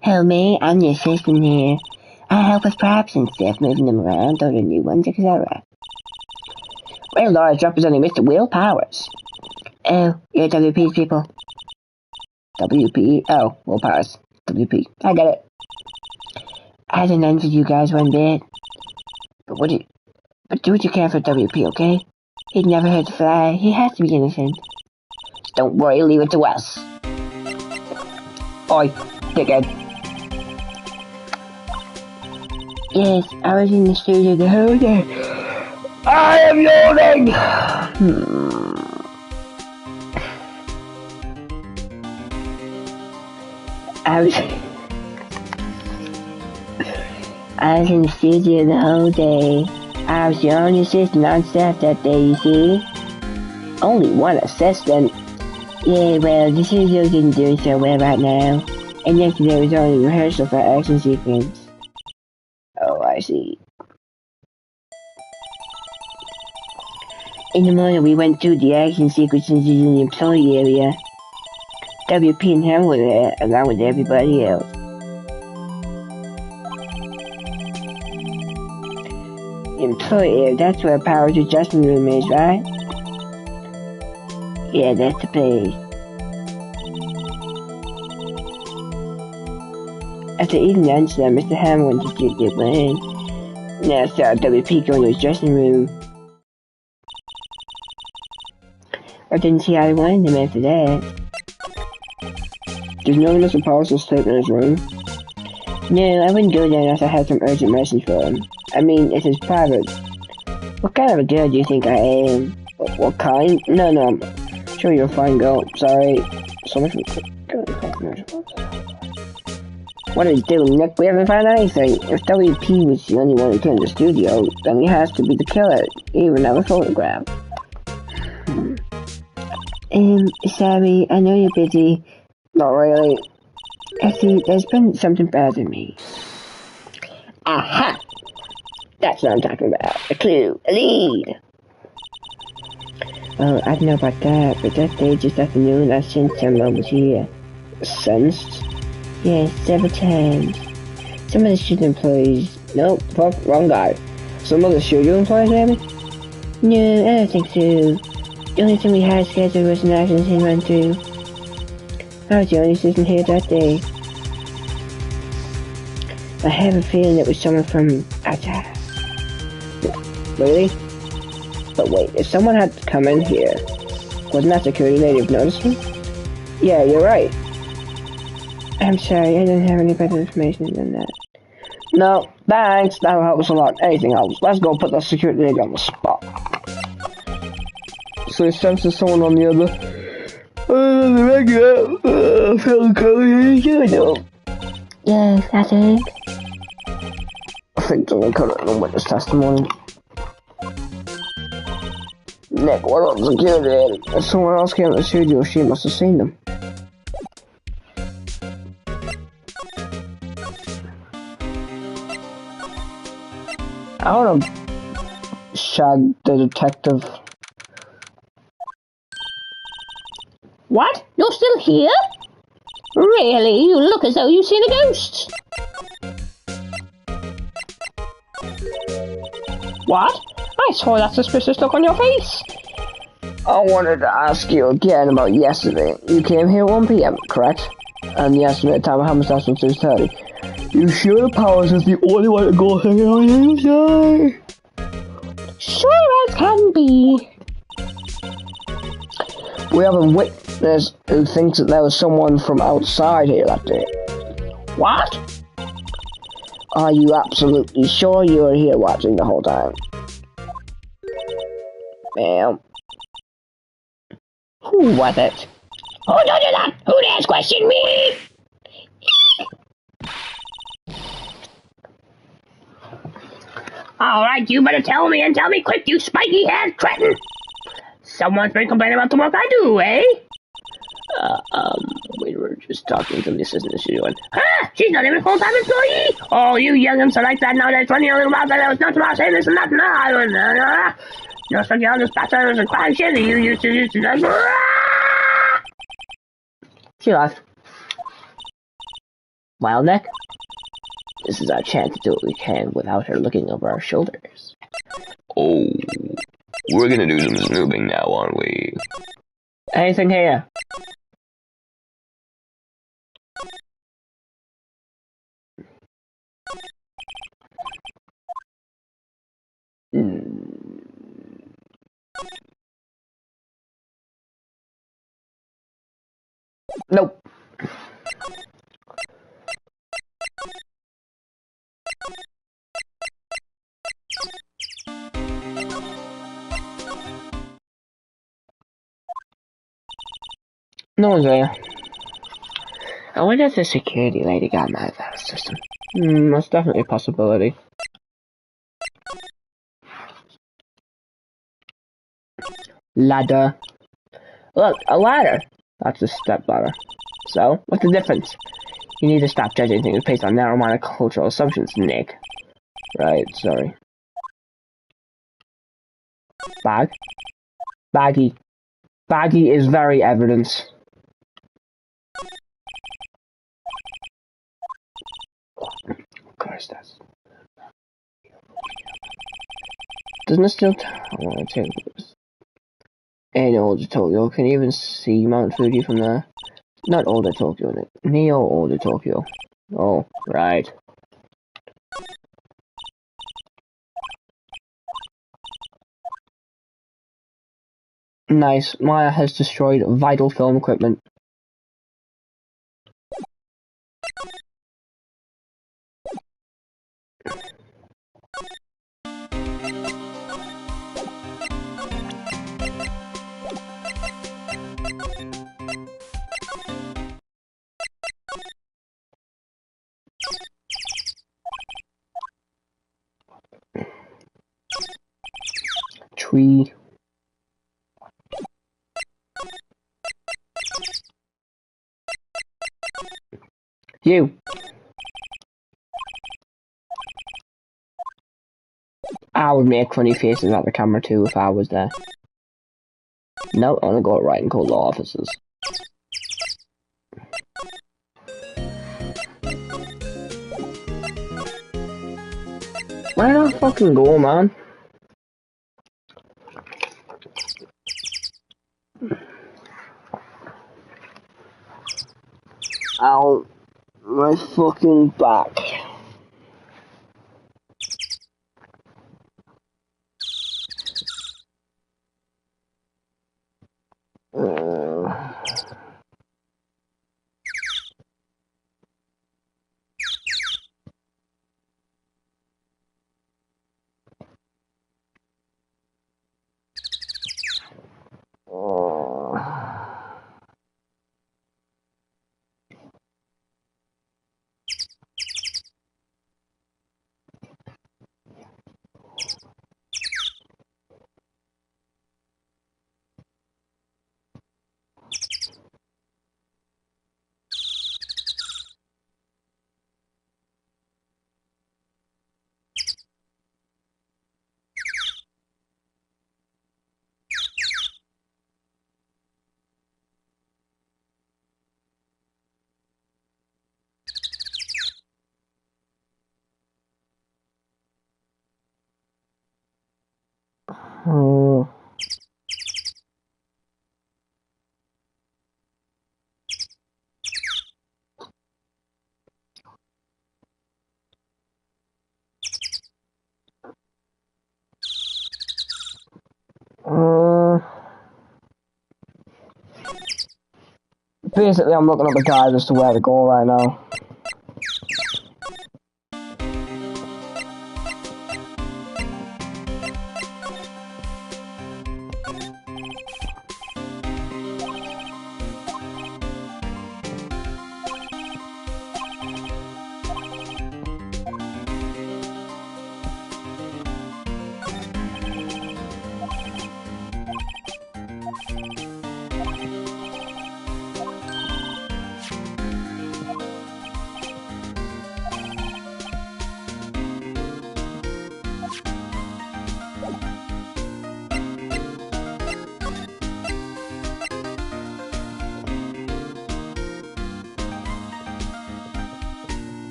Hello, me, I'm the assistant here. I help with props and stuff, moving them around, order new ones, etc. Well, Laura's representing Mr. Will Powers. Oh, you're WP's people. WP? Oh, Will Powers. WP. I get it. I hadn't envied you guys one bit. But do what you can for WP, okay? He'd never hurt to fly. He has to be innocent. Don't worry, leave it to us. Oi, dickhead. Yes, I was in the studio the whole day. I am yawning! I was in the studio the whole day. I was the only assistant on staff that day, you see. Only one assistant? Yeah, well, the studio isn't doing so well right now. And yesterday was only rehearsal for action sequence. I see. In the morning, we went through the action sequences in the employee area. WP and him were there, along with everybody else. The employee area, that's where Power's adjustment room is, right? Yeah, that's the place. After eating lunch, Mr. Ham went to get in. Now I saw WP go to his dressing room. I didn't see how he wanted him after that. Did no one Mr. Powers sleep in his room? No, I wouldn't go there unless I had some urgent message for him. I mean, it's his private. What kind of a girl do you think I am? What kind? No, I'm sure you're a fine girl. Sorry. So much for... What are you doing, Nick? We haven't found anything. If WP was the only one who came to the studio, then he has to be the killer. He even have a photograph. Sorry, I know you're busy. Not really. Actually, there's been something bothering me. Aha! That's what I'm talking about. A clue. A lead. Well, I don't know about that, but that day this afternoon I sensed someone was here. Sensed? Yes, several times. Some of the studio employees... Nope, fuck, wrong guy. Some of the studio employees, maybe? No, I don't think so. The only thing we had scheduled was an action scene run through. I was the only assistant here that day. I have a feeling it was someone from outside. Really? But wait, if someone had to come in here, wasn't that security lady have noticed me? Yeah, you're right. I'm sorry, I don't have any better information than that. No, thanks, that'll help us a lot. Anything else? Let's go put the security lady on the spot. So it senses someone on the other. Yes, I think. I think someone cut it in the witness testimony. Nick, what about the security? If someone else came to the studio, she must have seen them. I wanna shag the detective. What? You're still here? Really? You look as though you've seen a ghost. What? I saw that suspicious look on your face. I wanted to ask you again about yesterday. You came here at 1 PM, correct? And the estimated time of how much that's from 6:30. You sure the Powers is the only one to go hang out inside? Sure as can be. We have a witness who thinks that there was someone from outside here that day. What? Are you absolutely sure you were here watching the whole time? Ma'am. Who was it? Oh, don't do that! Who dares question me? Alright, you better tell me, and tell me quick, you spiky-haired cretin! Someone's been complaining about the work I do, eh? We were just talking to the assistant studio and... Ah! She's not even a full-time employee! Oh, you young'uns are like that nowadays, running your little mouth, and I was not about saying this and that, no, stuck you on this batters and crying shit, and you used to She left. Well, Nick, this is our chance to do what we can without her looking over our shoulders. Oh, we're gonna do some snooping now, aren't we? Anything here? Nope. No one's there. I wonder if the security lady got mad at that system. That's definitely a possibility. Ladder. Look, a ladder. That's a step ladder. So, what's the difference? You need to stop judging things based on narrow-minded cultural assumptions, Nick. Right, sorry. Bag? Baggy. Baggy is very evidence. Christ, that's... Doesn't it still... Ain't older Tokyo. Can you even see Mount Fuji from there? Not older Tokyo, Neo older Tokyo. Oh, right. Nice. Maya has destroyed vital film equipment. Tree. You. I would make funny faces at the camera too if I was there. No, I'm gonna go right and call the officers. Why not fucking go, man? Ow. My fucking back. Oh. Basically, I'm looking up a guide as to where to go right now.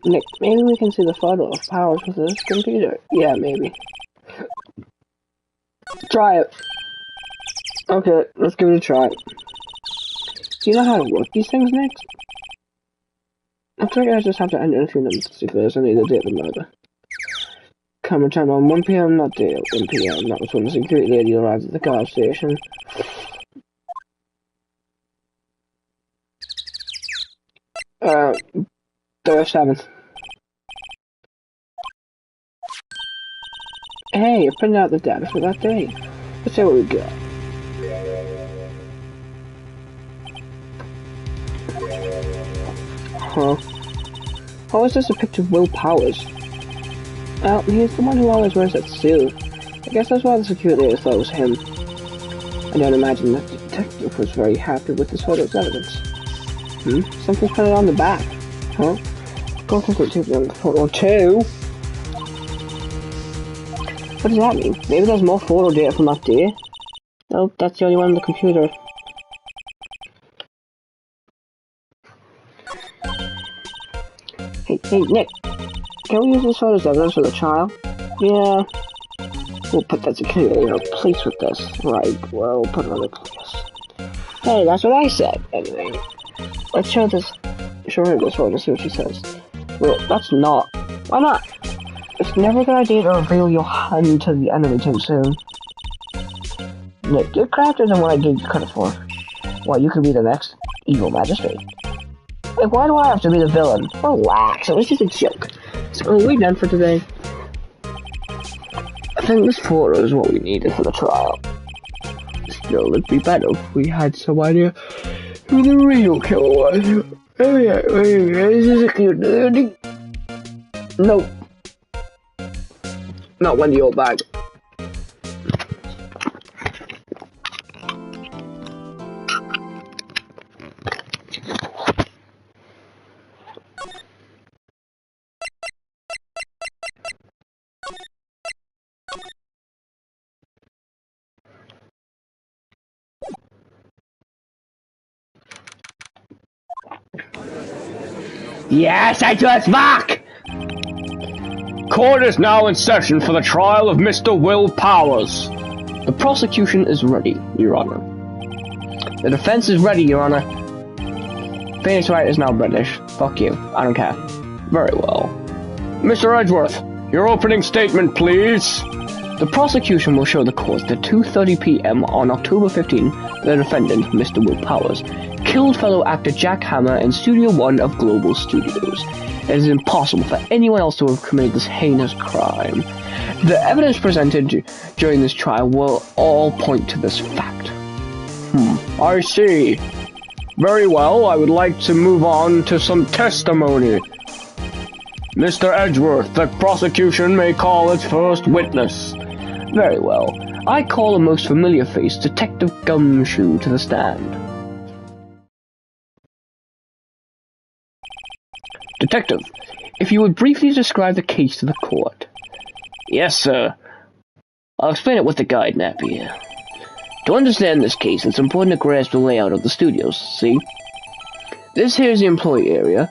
Nick, maybe we can see the photo of Powers with this computer. Yeah, maybe. Try it. Okay, let's give it a try. Do you know how to work these things, Nick? I think I just have to enter a few numbers to see if there's any of the date of the murder. Camera turned on 1 PM that day. 1 PM. That was when the security lady arrived at the gas station. There 7. Hey, I printed out the data for that day. Let's see what we got. Huh? How is this a picture of Will Powers? Well, he's the one who always wears that suit. I guess that's why the security lady thought it was him. I don't imagine that the detective was very happy with this photo's evidence. Something's printed on the back. Huh? Go take it to the photo too. What does that mean? Maybe there's more photo data from that day? Nope, that's the only one on the computer. Hey, Nick. Can we use this photo as evidence for the trial? Yeah. We'll put that security in a place with this. Right, well, we'll put it in a place. Hey, that's what I said. Anyway, let's show her this photo and see what she says. Well, that's not. Why not? It's never a good idea to reveal your hand to the enemy too soon. Nick, you're craftier than what I gave you credit for. Well, you could be the next evil magistrate. Wait, why do I have to be the villain? Relax, it was just a joke. So, are we done for today? I think this photo is what we needed for the trial. Still, it'd be better if we had some idea who the real killer was. Oh yeah, this is a cute lady. Nope. Not Wendy old bag. Yes, I just back! Court is now in session for the trial of Mr. Will Powers. The prosecution is ready, Your Honor. The defense is ready, Your Honor. Phoenix Wright is now British. Fuck you. I don't care. Very well. Mr. Edgeworth, your opening statement, please. The prosecution will show the court that 2:30 PM on October 15, the defendant, Mr. Will Powers, killed fellow actor Jack Hammer in Studio 1 of Global Studios. It is impossible for anyone else to have committed this heinous crime. The evidence presented during this trial will all point to this fact. I see. Very well, I would like to move on to some testimony. Mr. Edgeworth, the prosecution may call its first witness. Very well. I call a most familiar face, Detective Gumshoe, to the stand. Detective, if you would briefly describe the case to the court. Yes, sir. I'll explain it with the guide map here. To understand this case, it's important to grasp the layout of the studios, see? This here is the employee area.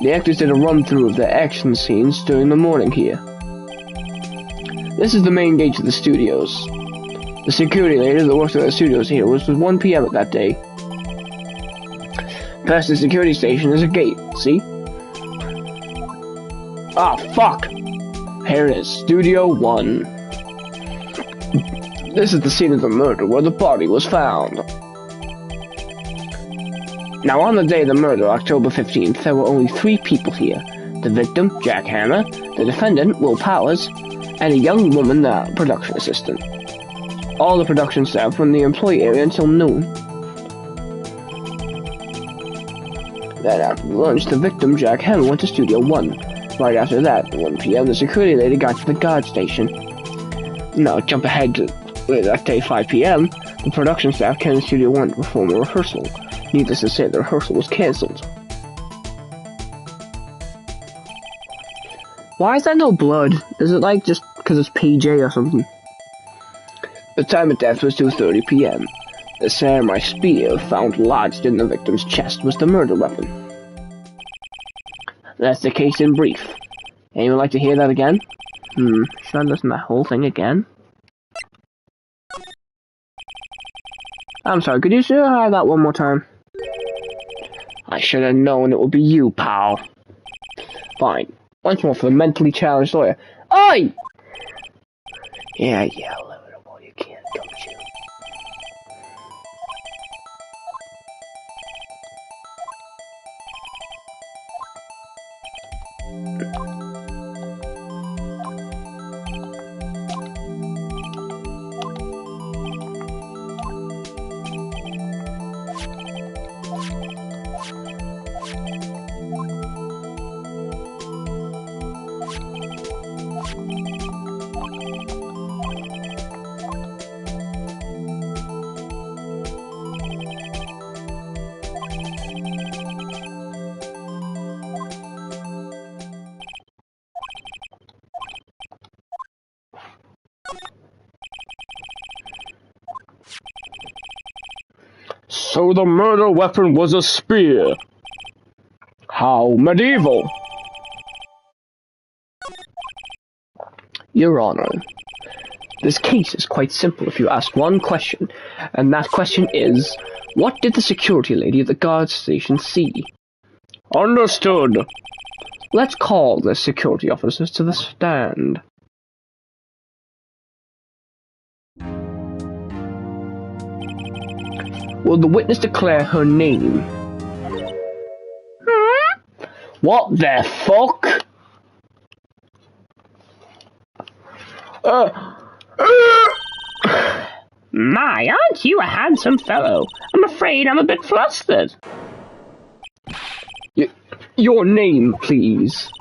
The actors did a run-through of their action scenes during the morning here. This is the main gate to the studios. The security lady that worked at the studios here was 1 PM at that day. Past the security station is a gate, see? Ah, fuck! Here it is, Studio 1. This is the scene of the murder where the body was found. Now on the day of the murder, October 15th, there were only 3 people here. The victim, Jack Hammer, the defendant, Will Powers, and a young woman, the production assistant. All the production staff were in the employee area until noon. Then after lunch, the victim, Jack Hammer, went to Studio 1. Right after that, at 1 PM, the security lady got to the guard station. Now, jump ahead to that day, 5 PM, the production staff came to Studio 1 to perform a rehearsal. Needless to say, the rehearsal was cancelled. Why is there no blood? Is it like just because it's PJ or something? The time of death was 2:30 PM. The samurai spear found lodged in the victim's chest was the murder weapon. That's the case in brief. Anyone like to hear that again? Should I listen to that whole thing again? I'm sorry, could you say that one more time? I should have known it would be you, pal. Fine. Once more for the mentally challenged lawyer. Oi! Yeah, little boy, you can't, don't you? So the murder weapon was a spear. How medieval. Your Honor, this case is quite simple if you ask one question, and that question is, what did the security lady at the guard station see? Understood. Let's call the security officers to the stand. Will the witness declare her name? What the fuck? My, aren't you a handsome fellow? I'm afraid I'm a bit flustered. Your name, please.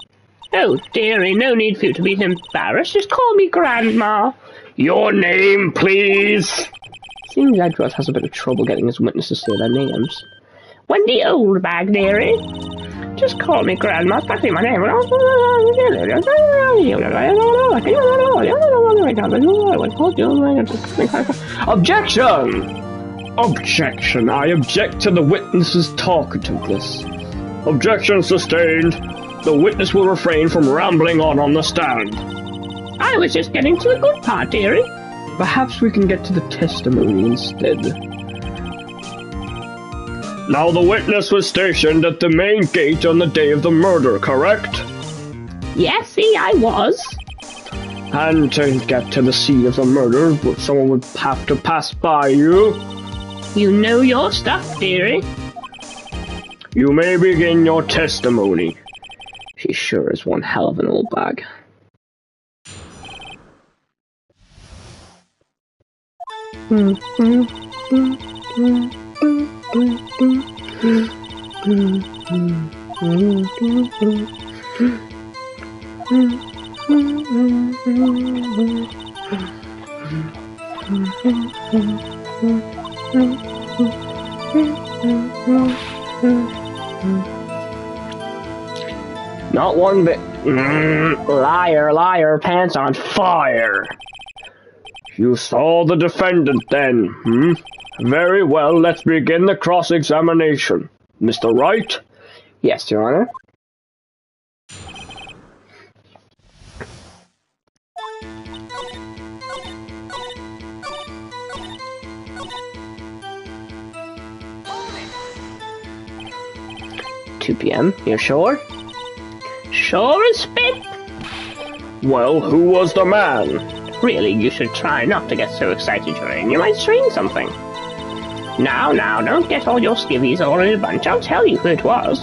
Oh, dearie, no need for you to be embarrassed. Just call me Grandma. Your name, please. Seems Edward has a bit of trouble getting his witnesses to say their names. Wendy Oldbag, dearie. Just call me Grandma. It's practically my name. Objection! Objection. I object to the witness's talkativeness. Objection sustained. The witness will refrain from rambling on the stand. I was just getting to the good part, dearie. Perhaps we can get to the testimony instead. Now the witness was stationed at the main gate on the day of the murder, correct? Yes, see, I was. And to get to the scene of the murder, someone would have to pass by you. You know your stuff, dearie. You may begin your testimony. She sure is one hell of an old bag. Not one bit. Liar, liar, pants on fire. You saw the defendant then, Very well, let's begin the cross-examination. Mr. Wright? Yes, Your Honor. $2 p.m. You're sure? Sure as spit. Well, who was the man? Really, you should try not to get so excited, Jane. You might strain something. Now, don't get all your skivvies all in a bunch. I'll tell you who it was.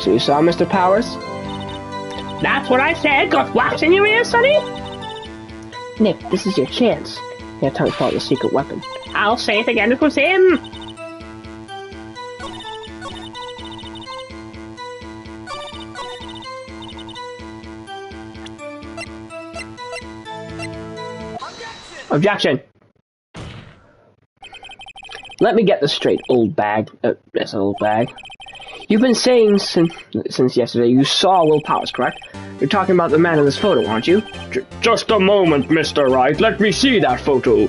So you saw Mr. Powers? That's what I said. Got wax in your ears, sonny? Nick, this is your chance. You have time to follow the secret weapon. I'll say it again, it was him. Objection! Let me get this straight, old bag. Yes, old bag. You've been saying since yesterday you saw Will Powers, correct? You're talking about the man in this photo, aren't you? Just a moment, Mr. Wright. Let me see that photo.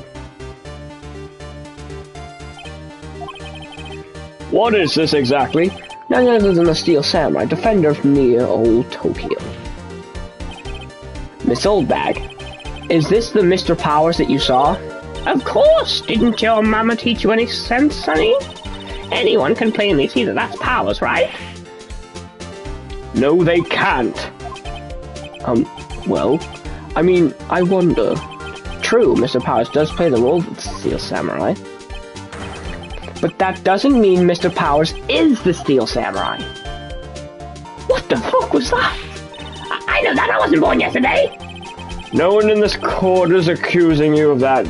What is this exactly? None other than a Steel Samurai, defender from near old Tokyo. Miss Oldbag, is this the Mr. Powers that you saw? Of course! Didn't your mama teach you any sense, sonny? Anyone can plainly see that that's Powers, right? No, they can't. Well, I mean, I wonder. True, Mr. Powers does play the role of the Steel Samurai. But that doesn't mean Mr. Powers is the Steel Samurai. What the fuck was that? I know that, I wasn't born yesterday! No one in this court is accusing you of that,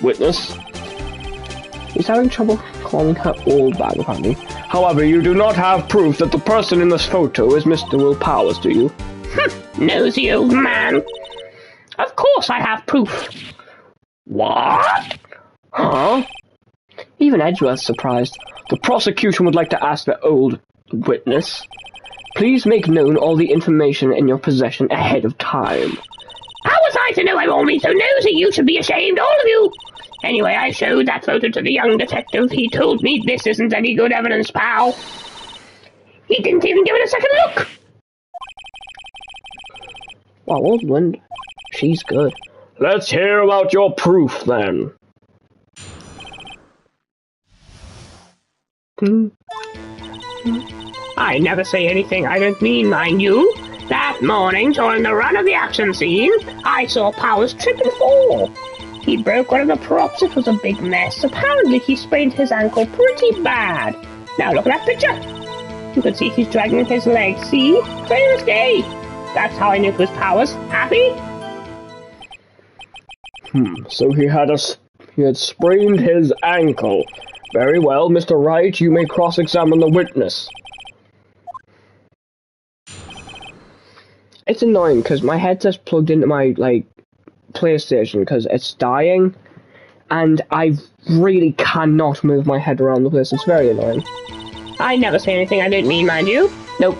witness. He's having trouble calling her old bag, apparently. However, you do not have proof that the person in this photo is Mr. Will Powers, do you? Nosy old man. Of course I have proof. What? Huh? Even Edgeworth's surprised. The prosecution would like to ask the old witness. Please make known all the information in your possession ahead of time. How was I to know I'm only so nosy? You should be ashamed, all of you! Anyway, I showed that photo to the young detective. He told me this isn't any good evidence, pal. He didn't even give it a second look! Wow, old Wind, she's good. Let's hear about your proof, then. I never say anything I don't mean, mind you. That morning, during the run of the action scene, I saw Powers trip and fall. He broke one of the props. It was a big mess. Apparently, he sprained his ankle pretty bad. Now look at that picture. You can see he's dragging his leg. See? Clear as day. That's how I knew it was Powers. Happy? So he had sprained his ankle. Very well, Mr. Wright, you may cross-examine the witness. It's annoying because my headset's plugged into my PlayStation because it's dying, and I really cannot move my head around the place. It's very annoying. I never say anything I don't mean, mind you. Nope.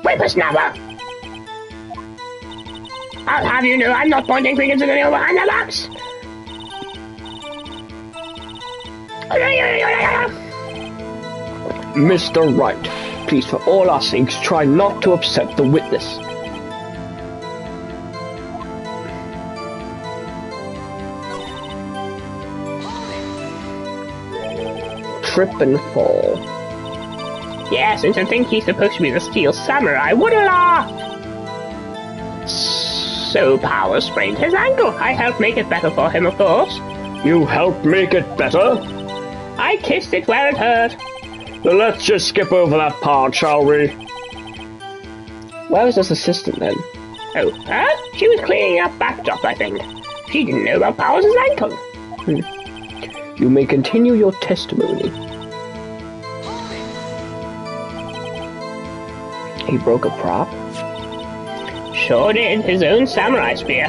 Whippersnapper! I'll have you know I'm not pointing fingers at anyone behind their backs. Mr. Wright, please, for all our sakes, try not to upset the witness. Trip and fall. Yes, and to think he's supposed to be the Steel Samurai, what a laugh! So Powers sprained his ankle. I helped make it better for him, of course. You helped make it better? I kissed it where it hurt. Well, let's just skip over that part, shall we? Where was this assistant, then? Oh, her? She was cleaning up backdrop, I think. She didn't know about Powers' ankle. You may continue your testimony. He broke a prop? Sure did, his own samurai spear.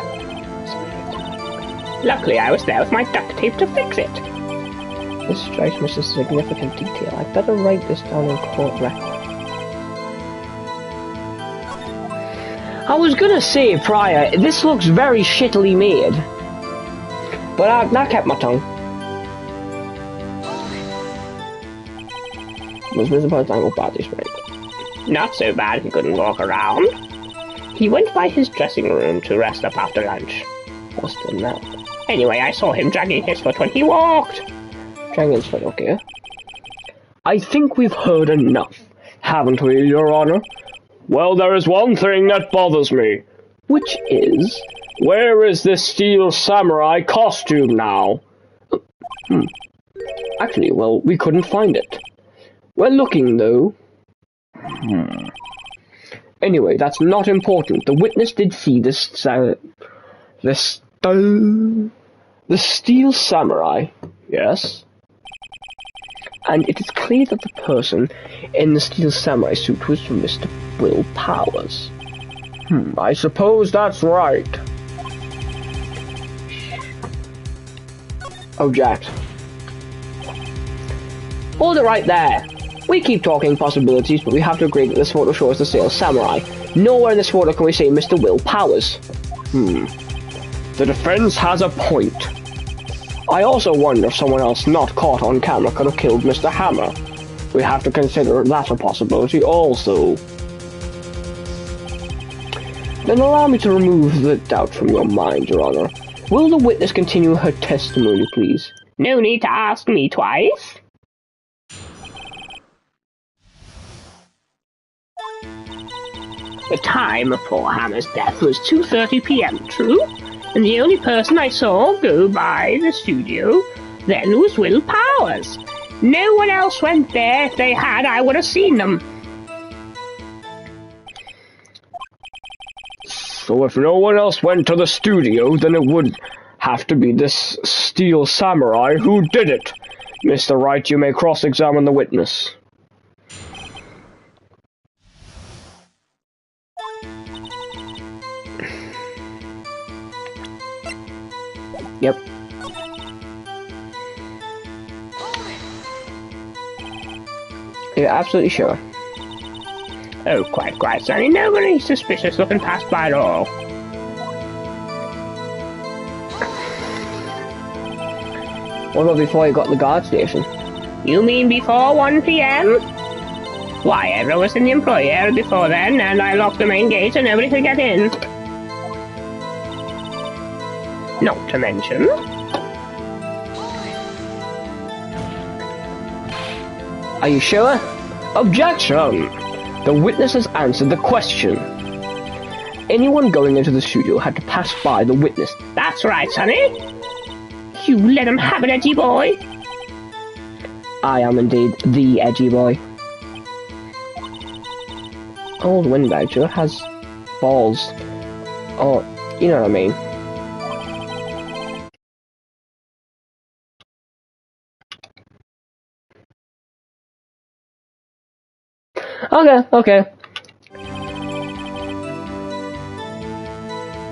Luckily, I was there with my duct tape to fix it. This strikes me as a significant detail. I'd better write this down in court record. I was gonna say prior, this looks very shittily made. But I kept my tongue. Was Mr. Powers' ankle badly sprained? Not so bad he couldn't walk around. He went by his dressing room to rest up after lunch. Worse than that. Anyway, I saw him dragging his foot when he walked. Dragging his foot, okay. I think we've heard enough, haven't we, Your Honor? Well, there is one thing that bothers me. Which is, where is this Steel Samurai costume now? Actually, well, we couldn't find it. We're looking, though. Anyway, that's not important. The witness did see the Steel Samurai. Yes. And it is clear that the person in the Steel Samurai suit was Mr. Will Powers. I suppose that's right. Object. Hold it right there. We keep talking possibilities, but we have to agree that this photo shows the Steel Samurai. Nowhere in this photo can we say Mr. Will Powers. The defense has a point. I also wonder if someone else not caught on camera could have killed Mr. Hammer. We have to consider that a possibility also. Then allow me to remove the doubt from your mind, Your Honor. Will the witness continue her testimony, please? No need to ask me twice. The time of poor Hannah's death was 2:30 p.m., true? And the only person I saw go by the studio then was Will Powers. No one else went there. If they had, I would have seen them. So if no one else went to the studio, then it would have to be this steel samurai who did it. Mr. Wright, you may cross-examine the witness. Yep. You're absolutely sure? Oh, quite, Sonny. Nobody suspicious looking passed by at all. What about before you got to the guard station? You mean before 1 p.m.? Why, everyone was in the employee area before then, and I locked the main gate so nobody could get in. Not to mention... Are you sure? Objection! The witness has answered the question. Anyone going into the studio had to pass by the witness. That's right, Sonny. You let him have it, edgy boy. I am indeed the edgy boy. Old windbag sure has balls. Oh, you know what I mean. Okay.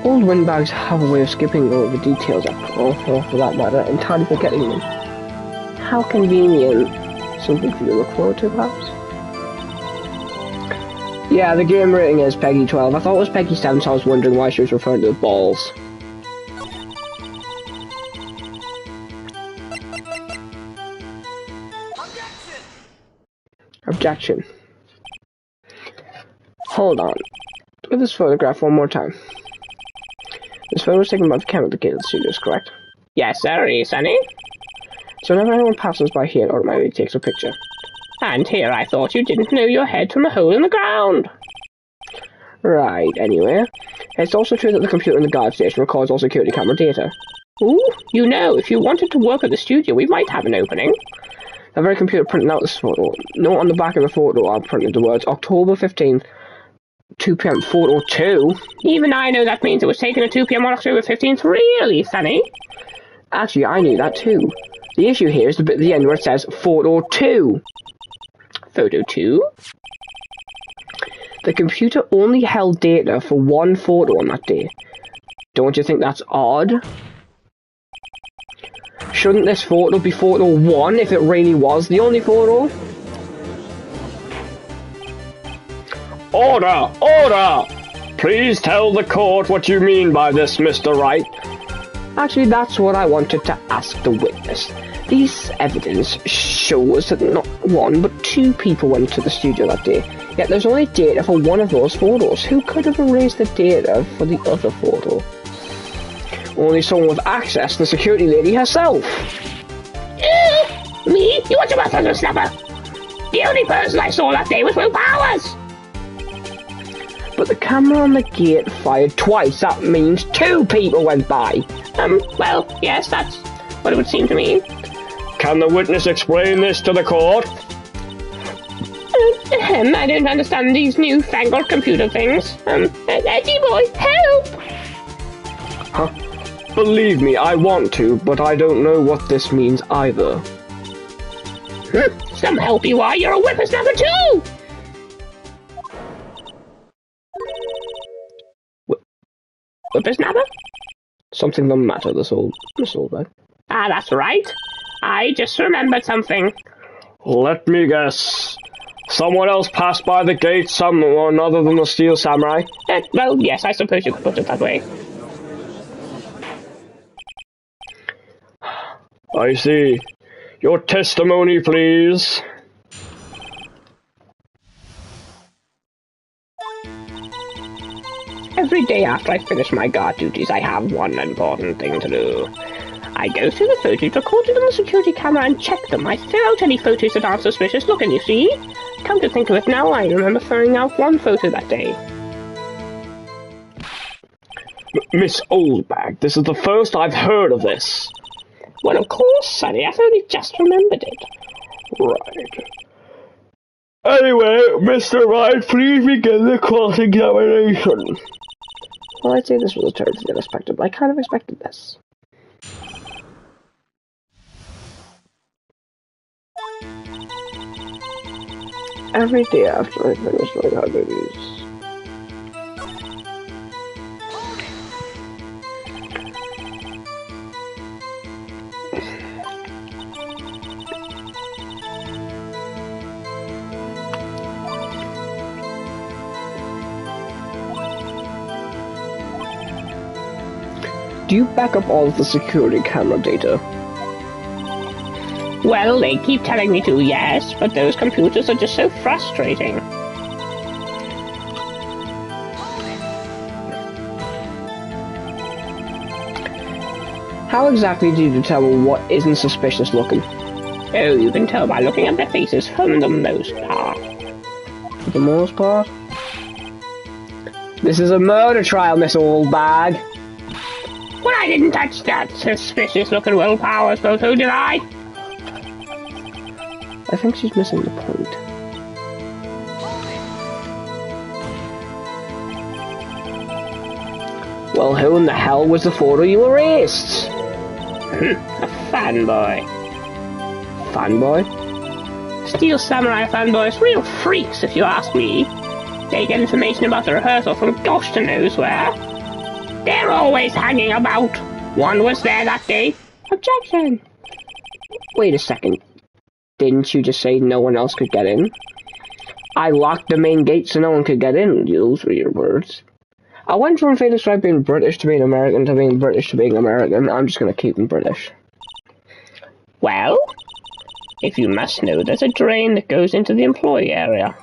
Old windbags have a way of skipping over the details, or for that matter, entirely forgetting them. How convenient. Something for you to look forward to, perhaps? Yeah, the game rating is Peggy 12. I thought it was Peggy 7, so I was wondering why she was referring to the balls. Objection. Hold on. Look at this photograph one more time. This photo was taken by the camera at the gate of the studios, correct? Yes, sir, Sonny. So whenever anyone passes by here, it automatically takes a picture. And here I thought you didn't know your head from a hole in the ground. Right, anyway. It's also true that the computer in the guard station records all security camera data. Ooh, you know, if you wanted to work at the studio, we might have an opening. The very computer printing out this photo. Note on the back of the photo I printed the words October 15th, 2 p.m. photo 2. Even I know that means it was taken at 2 p.m. on October 15th, really, Sonny? Actually, I knew that too. The issue here is the bit at the end where it says photo 2. Photo 2? The computer only held data for one photo on that day. Don't you think that's odd? Shouldn't this photo be photo 1 if it really was the only photo? Order! Order! Please tell the court what you mean by this, Mr. Wright. Actually, that's what I wanted to ask the witness. This evidence shows that not one, but 2 people went to the studio that day. Yet there's only data for one of those photos. Who could have erased the data for the other photo? Only someone with access, the security lady herself. Me? You want your mouth as a snapper? The only person I saw that day was Will Powers. But the camera on the gate fired twice. That means 2 people went by. Well, yes, that's what it would seem to me. Can the witness explain this to the court? I don't understand these newfangled computer things. Edgy boy, help! Huh? Believe me, I want to, but I don't know what this means either. Some help you are, you're a whippersnapper too! Whippersnapper? Something the matter, this old bag. Ah, that's right. I just remembered something. Let me guess. Someone else passed by the gate, someone other than the Steel Samurai? Well, yes, I suppose you could put it that way. I see. Your testimony, please. Every day after I finish my guard duties, I have one important thing to do. I go through the photos recorded on the security camera and check them. I throw out any photos that aren't suspicious looking, you see? Come to think of it now, I remember throwing out one photo that day. Miss Oldbag, this is the first I've heard of this. Well, of course, Sonny, I've only just remembered it. Right. Anyway, Mr. Wright, please begin the cross-examination. Well, I'd say this was a turn for the unexpected, but I kind of expected this. Every day after I finish my guard duties. Do you back up all of the security camera data? Well, they keep telling me to, yes, but those computers are just so frustrating. How exactly do you determine what isn't suspicious looking? Oh, you can tell by looking at their faces for the most part. For the most part? This is a murder trial, Miss Oldbag. Well, I didn't touch that suspicious-looking willpower photo, did I? I think she's missing the point. Well, who in the hell was the photo you erased? A fanboy. Fanboy? Steel Samurai fanboys, real freaks, if you ask me. They get information about the rehearsal from gosh to knows where. They're always hanging about. One was there that day. Objection. Wait a second. Didn't you just say no one else could get in? I locked the main gate so no one could get in. Those were your words. I went from Phoenix Wright being British to being American to being British to being American. I'm just gonna keep them British. Well, if you must know, there's a drain that goes into the employee area.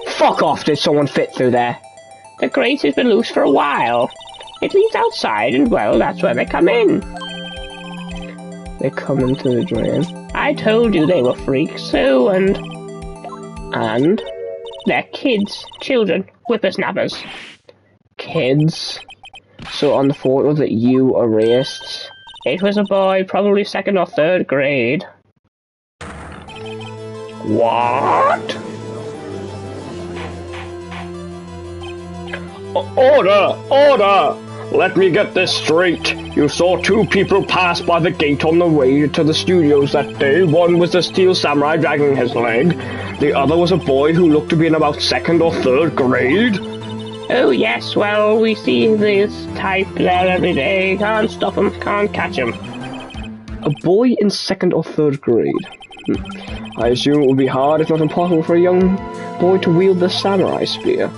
Fuck off, did someone fit through there? The grate has been loose for a while. It leads outside, and well, that's where they come in. They come into the drain. I told you they were freaks, so, and they're kids, children, whippersnappers. Kids? So on the photo that you erased? It was a boy, probably 2nd or 3rd grade. What? Order! Order! Let me get this straight. You saw 2 people pass by the gate on the way to the studios that day. One was the Steel Samurai dragging his leg. The other was a boy who looked to be in about 2nd or 3rd grade. Oh yes, well, we see this type there every day. Can't stop him, can't catch him. A boy in 2nd or 3rd grade? I assume it would be hard, if not impossible, for a young boy to wield the samurai spear.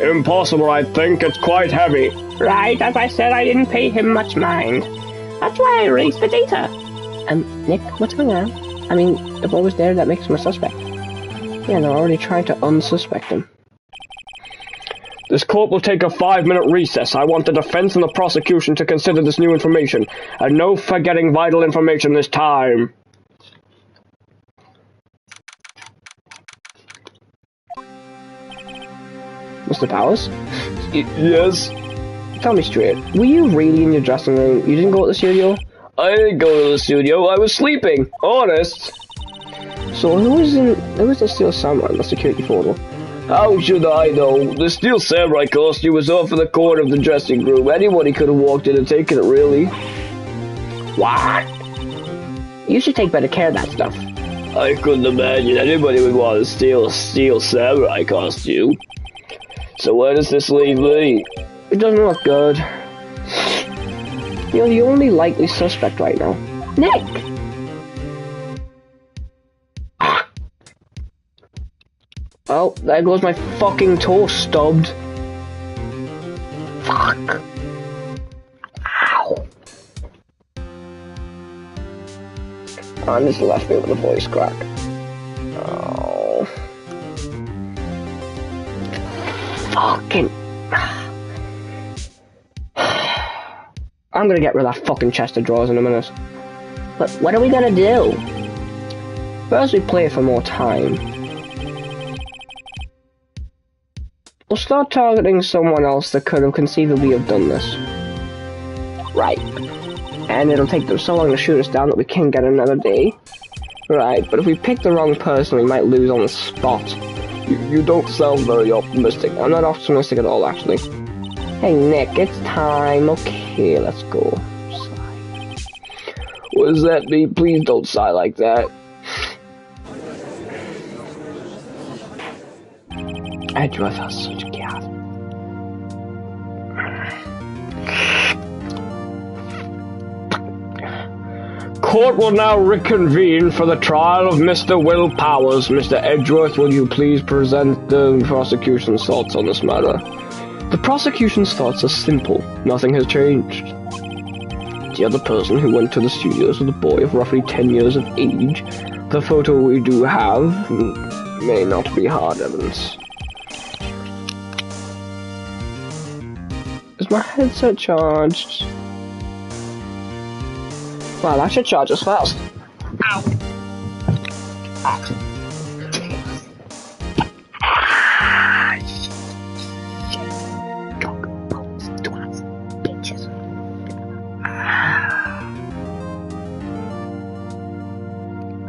Impossible, I think. It's quite heavy. Right, as I said, I didn't pay him much mind. That's why I erased the data. Nick, what's going on? I mean, the boy was there, that makes him a suspect. Yeah, they're already trying to unsuspect him. This court will take a 5-minute recess. I want the defense and the prosecution to consider this new information. And no forgetting vital information this time. Mr. Powers? Yes? Tell me straight, were you really in your dressing room? You didn't go to the studio? I didn't go to the studio. I was sleeping. Honest. So who was the Steel Samurai in the security photo? How should I know? The Steel Samurai costume was off in the corner of the dressing room. Anybody could have walked in and taken it, really. What? You should take better care of that stuff. I couldn't imagine anybody would want to steal a Steel Samurai costume. So where does this leave me? It doesn't look good. You're the only likely suspect right now. Nick! Well, there goes my fucking toe stubbed. Fuck. Ow. And this left me with a voice crack. Oh. fucking... I'm gonna get rid of that fucking chest of drawers in a minute. But what are we gonna do? First we play for more time. We'll start targeting someone else that could have conceivably have done this. Right. And it'll take them so long to shoot us down that we can't get another day. Right, but if we pick the wrong person, we might lose on the spot. You don't sound very optimistic. I'm not optimistic at all, actually. Hey, Nick, it's time. Okay, let's go. Sigh. What does that mean? Please don't sigh like that. Edgeworth has such a cat. Court will now reconvene for the trial of Mr. Will Powers. Mr. Edgeworth, will you please present the prosecution's thoughts on this matter? The prosecution's thoughts are simple. Nothing has changed. The other person who went to the studios was a boy of roughly 10 years of age. The photo we do have may not be hard evidence. Is my headset charged? Wow, that should charge us fast. Ow!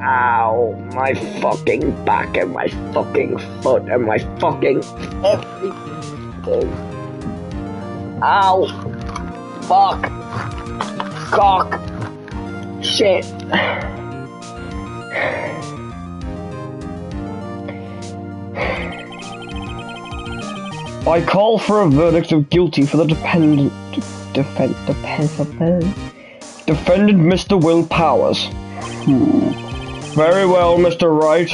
Ow, my fucking back and my fucking foot and my fucking everything. Ow! Fuck! Cock! Shit! I call for a verdict of guilty for the defendant Mr. Will Powers. Very well, Mr. Wright.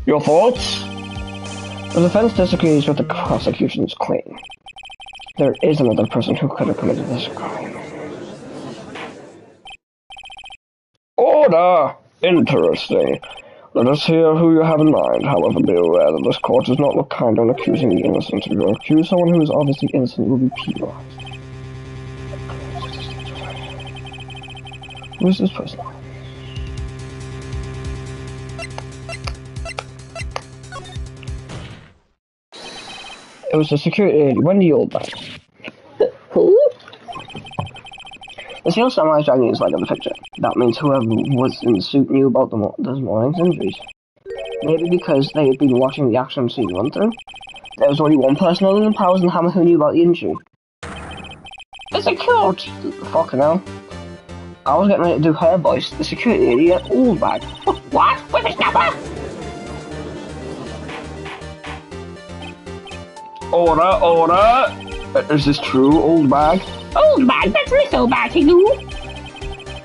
Your thoughts? The defense disagrees with the prosecution's claim. There is another person who could have committed this crime. Order! Interesting. Let us hear who you have in mind. However, be aware that this court does not look kind on accusing the innocent. If you accuse someone who is obviously innocent, you will be penalized. Who is this person? It was the security lady, Wendy Oldback. Who? The Steel Samurai Dragon is like in the picture. That means whoever was in the suit knew about this morning's injuries. Maybe because they had been watching the action scene run through. There was only one person other than Powers and Hammer who knew about the injury. The security... Fucking hell. I was getting ready to do her voice. The security lady at Oldbag. What? With his number? Order, order! Is this true, Oldbag? Oldbag, that's Miss Oldbag, hello?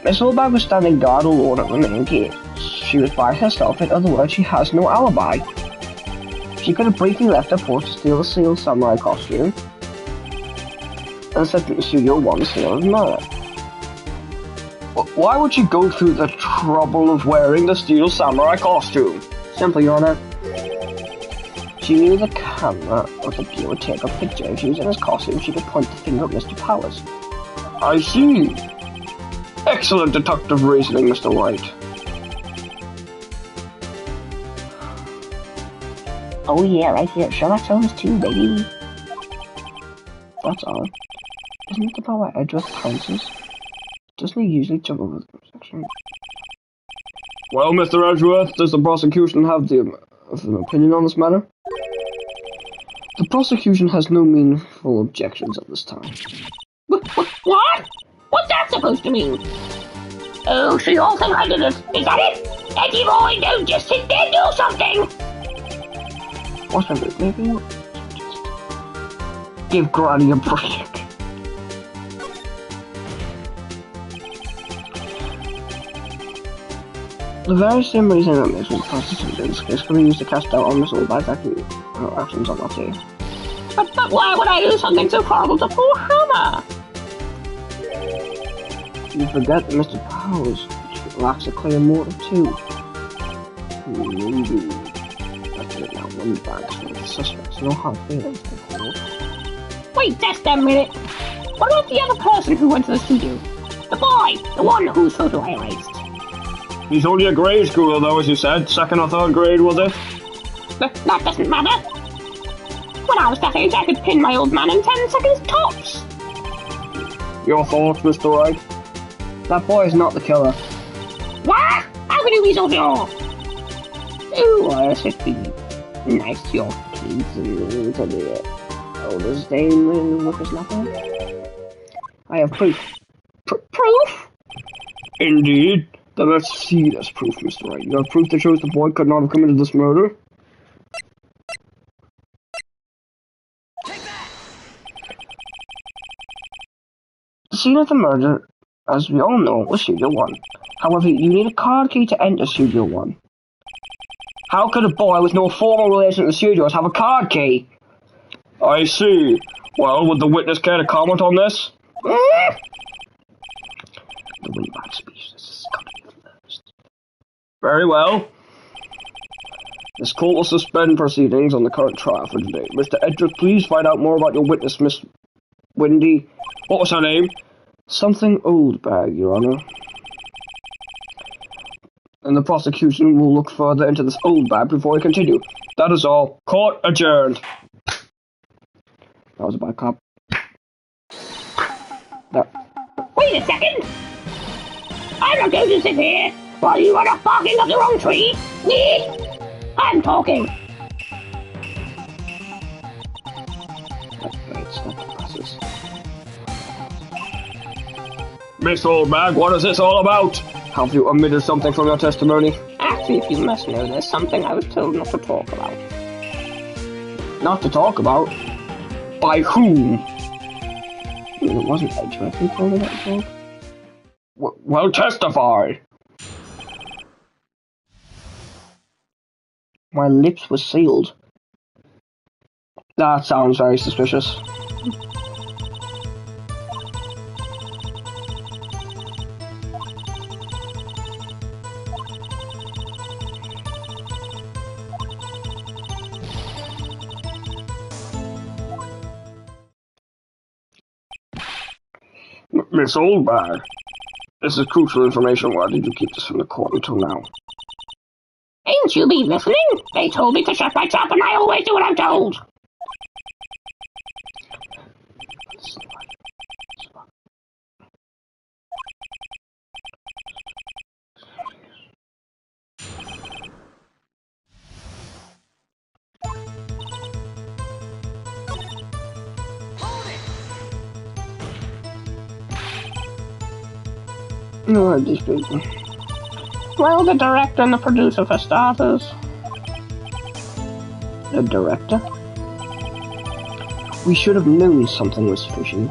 Miss Oldbag was standing guard alone at the main gate. She was by herself, in other words, she has no alibi. She could have briefly left her post to steal the Steel Samurai costume and stepped into Studio 1 steal of murder. Why would she go through the trouble of wearing the Steel Samurai costume? Simple, Your Honor. She knew the camera or the gear would take a picture. If she was in his costume, she could point the finger at Mr. Powers. I see. Excellent deductive reasoning, Mr. White. Oh yeah, right here. Sherlock Holmes too, baby. That's odd. Isn't it the part where Edgeworth pounces? Doesn't he usually jump over the section? Well, Mr. Edgeworth, does the prosecution have an opinion on this matter? The prosecution has no meaningful objections at this time. What? What's that supposed to mean? Oh, so you all think I did it? Is that it? Eddie Roy, no, just sit there and do something! What's my move? Maybe give Granny a break. The very same reason that makes me prostitute in this case can be used to cast doubt on Miss Oldbag's actions on that day. But why would I do something so horrible to poor Hammer? You forget that Mr. Powers lacks a clear motive too. Maybe. it now. One bag for the suspects. No hard feelings. Wait just a minute. What about the other person who went to the studio? The boy! The one whose photo I erased. He's only a grade schooler though, as you said. Second or third grade, was it? That doesn't matter. When I was that age, I could pin my old man in 10 seconds tops. Your thoughts, Mr. Wright? That boy is not the killer. What? How can you be so sure? You are should be nice to your kids and to the elders' name and whippersnapper. I have proof. Proof? Indeed. Then let's see this proof, Mr. Wright. You have proof that shows the boy could not have committed this murder? The scene of the murder, as we all know, was Studio 1. However, you need a card key to enter Studio 1. How could a boy with no formal relation to the studios have a card key? I see. Well, would the witness care to comment on this? The windbag speech. This is coming first. Very well. This court will suspend proceedings on the current trial for today. Mr. Edric, please find out more about your witness, Miss Wendy. What was her name? Something Oldbag, Your Honor. And the prosecution will look further into this Oldbag before we continue. That is all. Court adjourned. That was a bad cop. Wait a second! I'm not going to sit here while you are barking up the wrong tree. I'm talking. Miss Oldbag, what is this all about? Have you omitted something from your testimony? Actually, if you must know, there's something I was told not to talk about. Not to talk about? By whom? I mean, it wasn't Edgeworth who told me that to talk. Well, testify. My lips were sealed. That sounds very suspicious. Miss Oldbag, this is crucial information. Why did you keep this from the court until now? Ain't you been listening? They told me to shut my trap and I always do what I'm told. No, I just people. Well, the director and the producer for starters. The director? We should have known something was fishy.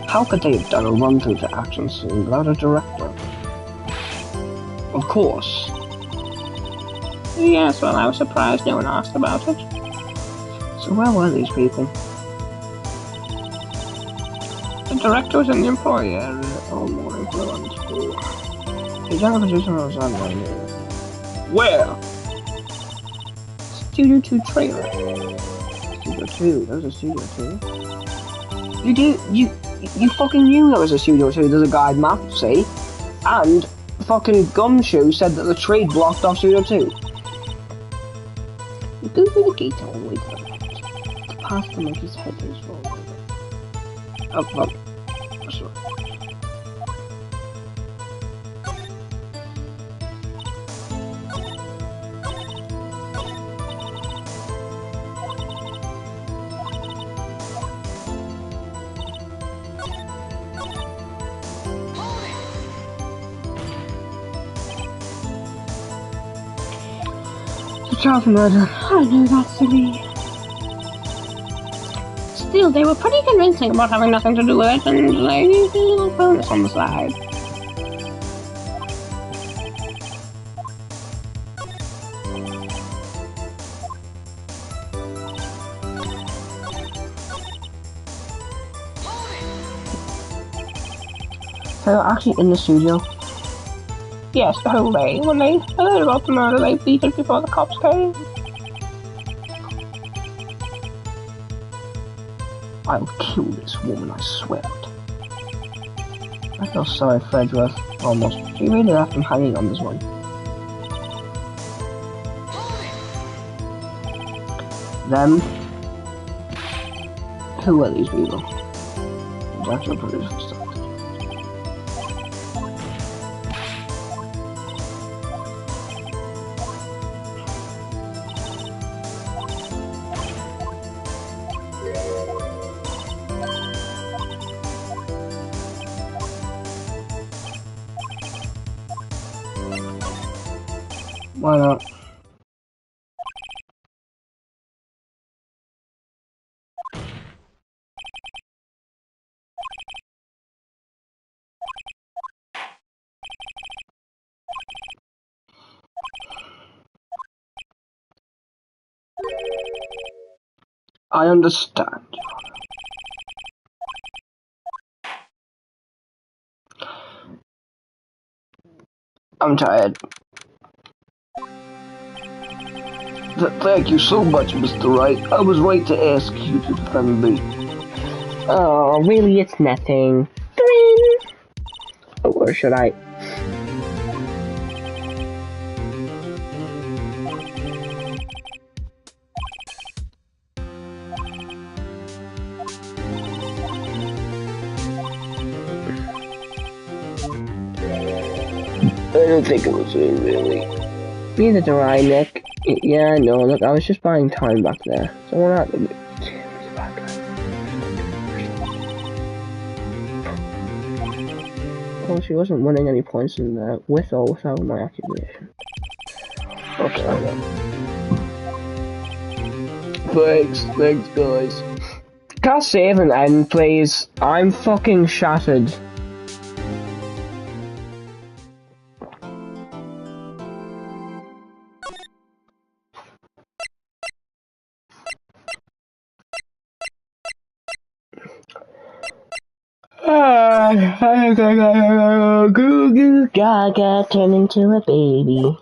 How could they have done a run-through the action scene without a director? Of course. Yes, well, I was surprised no one asked about it. So where were these people? The director was in the employee area all morning for lunch. The younger producer was on my Where? Studio 2 trailer. Studio 2? That was a Studio 2? You fucking knew that was a Studio 2. There's a guide map, see? And fucking Gumshoe said that the trade blocked off Studio 2. You go through the gate all the way to the left. Past the monkey's head is rolling. Oh, well. Sorry. The child murder. I know that's silly. Still, they were pretty convincing about having nothing to do with it, and they needed a little bonus on the side. So they're actually in the studio? Yes, the whole day. When they heard about the murder, they beat it before the cops came. I'll kill this woman, I swear it. I feel sorry for Edgeworth, almost. She really left him hanging on this one. Them? Who are these people? It's actually pretty stuff. Why not? I understand, Your Honor. I'm tired. Thank you so much, Mr. Wright. I was right to ask you to defend me. Oh, really, it's nothing. Ding! Or should I? I don't think it was really. Neither do I, Nick. Yeah, no, look, I was just buying time back there. So we're not... Well, she wasn't winning any points in there, with or without my accusation. Okay. Thanks, guys. Can I save an end, please? I'm fucking shattered. Goo goo gaga turn into a baby.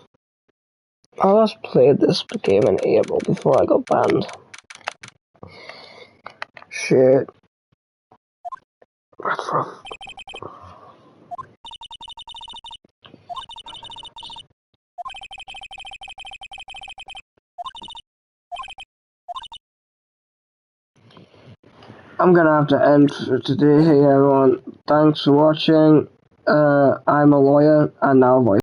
I last played this game in April before I got banned. Shit. That's rough. I'm gonna have to end for today. Hey everyone, thanks for watching. I'm a lawyer and now voice.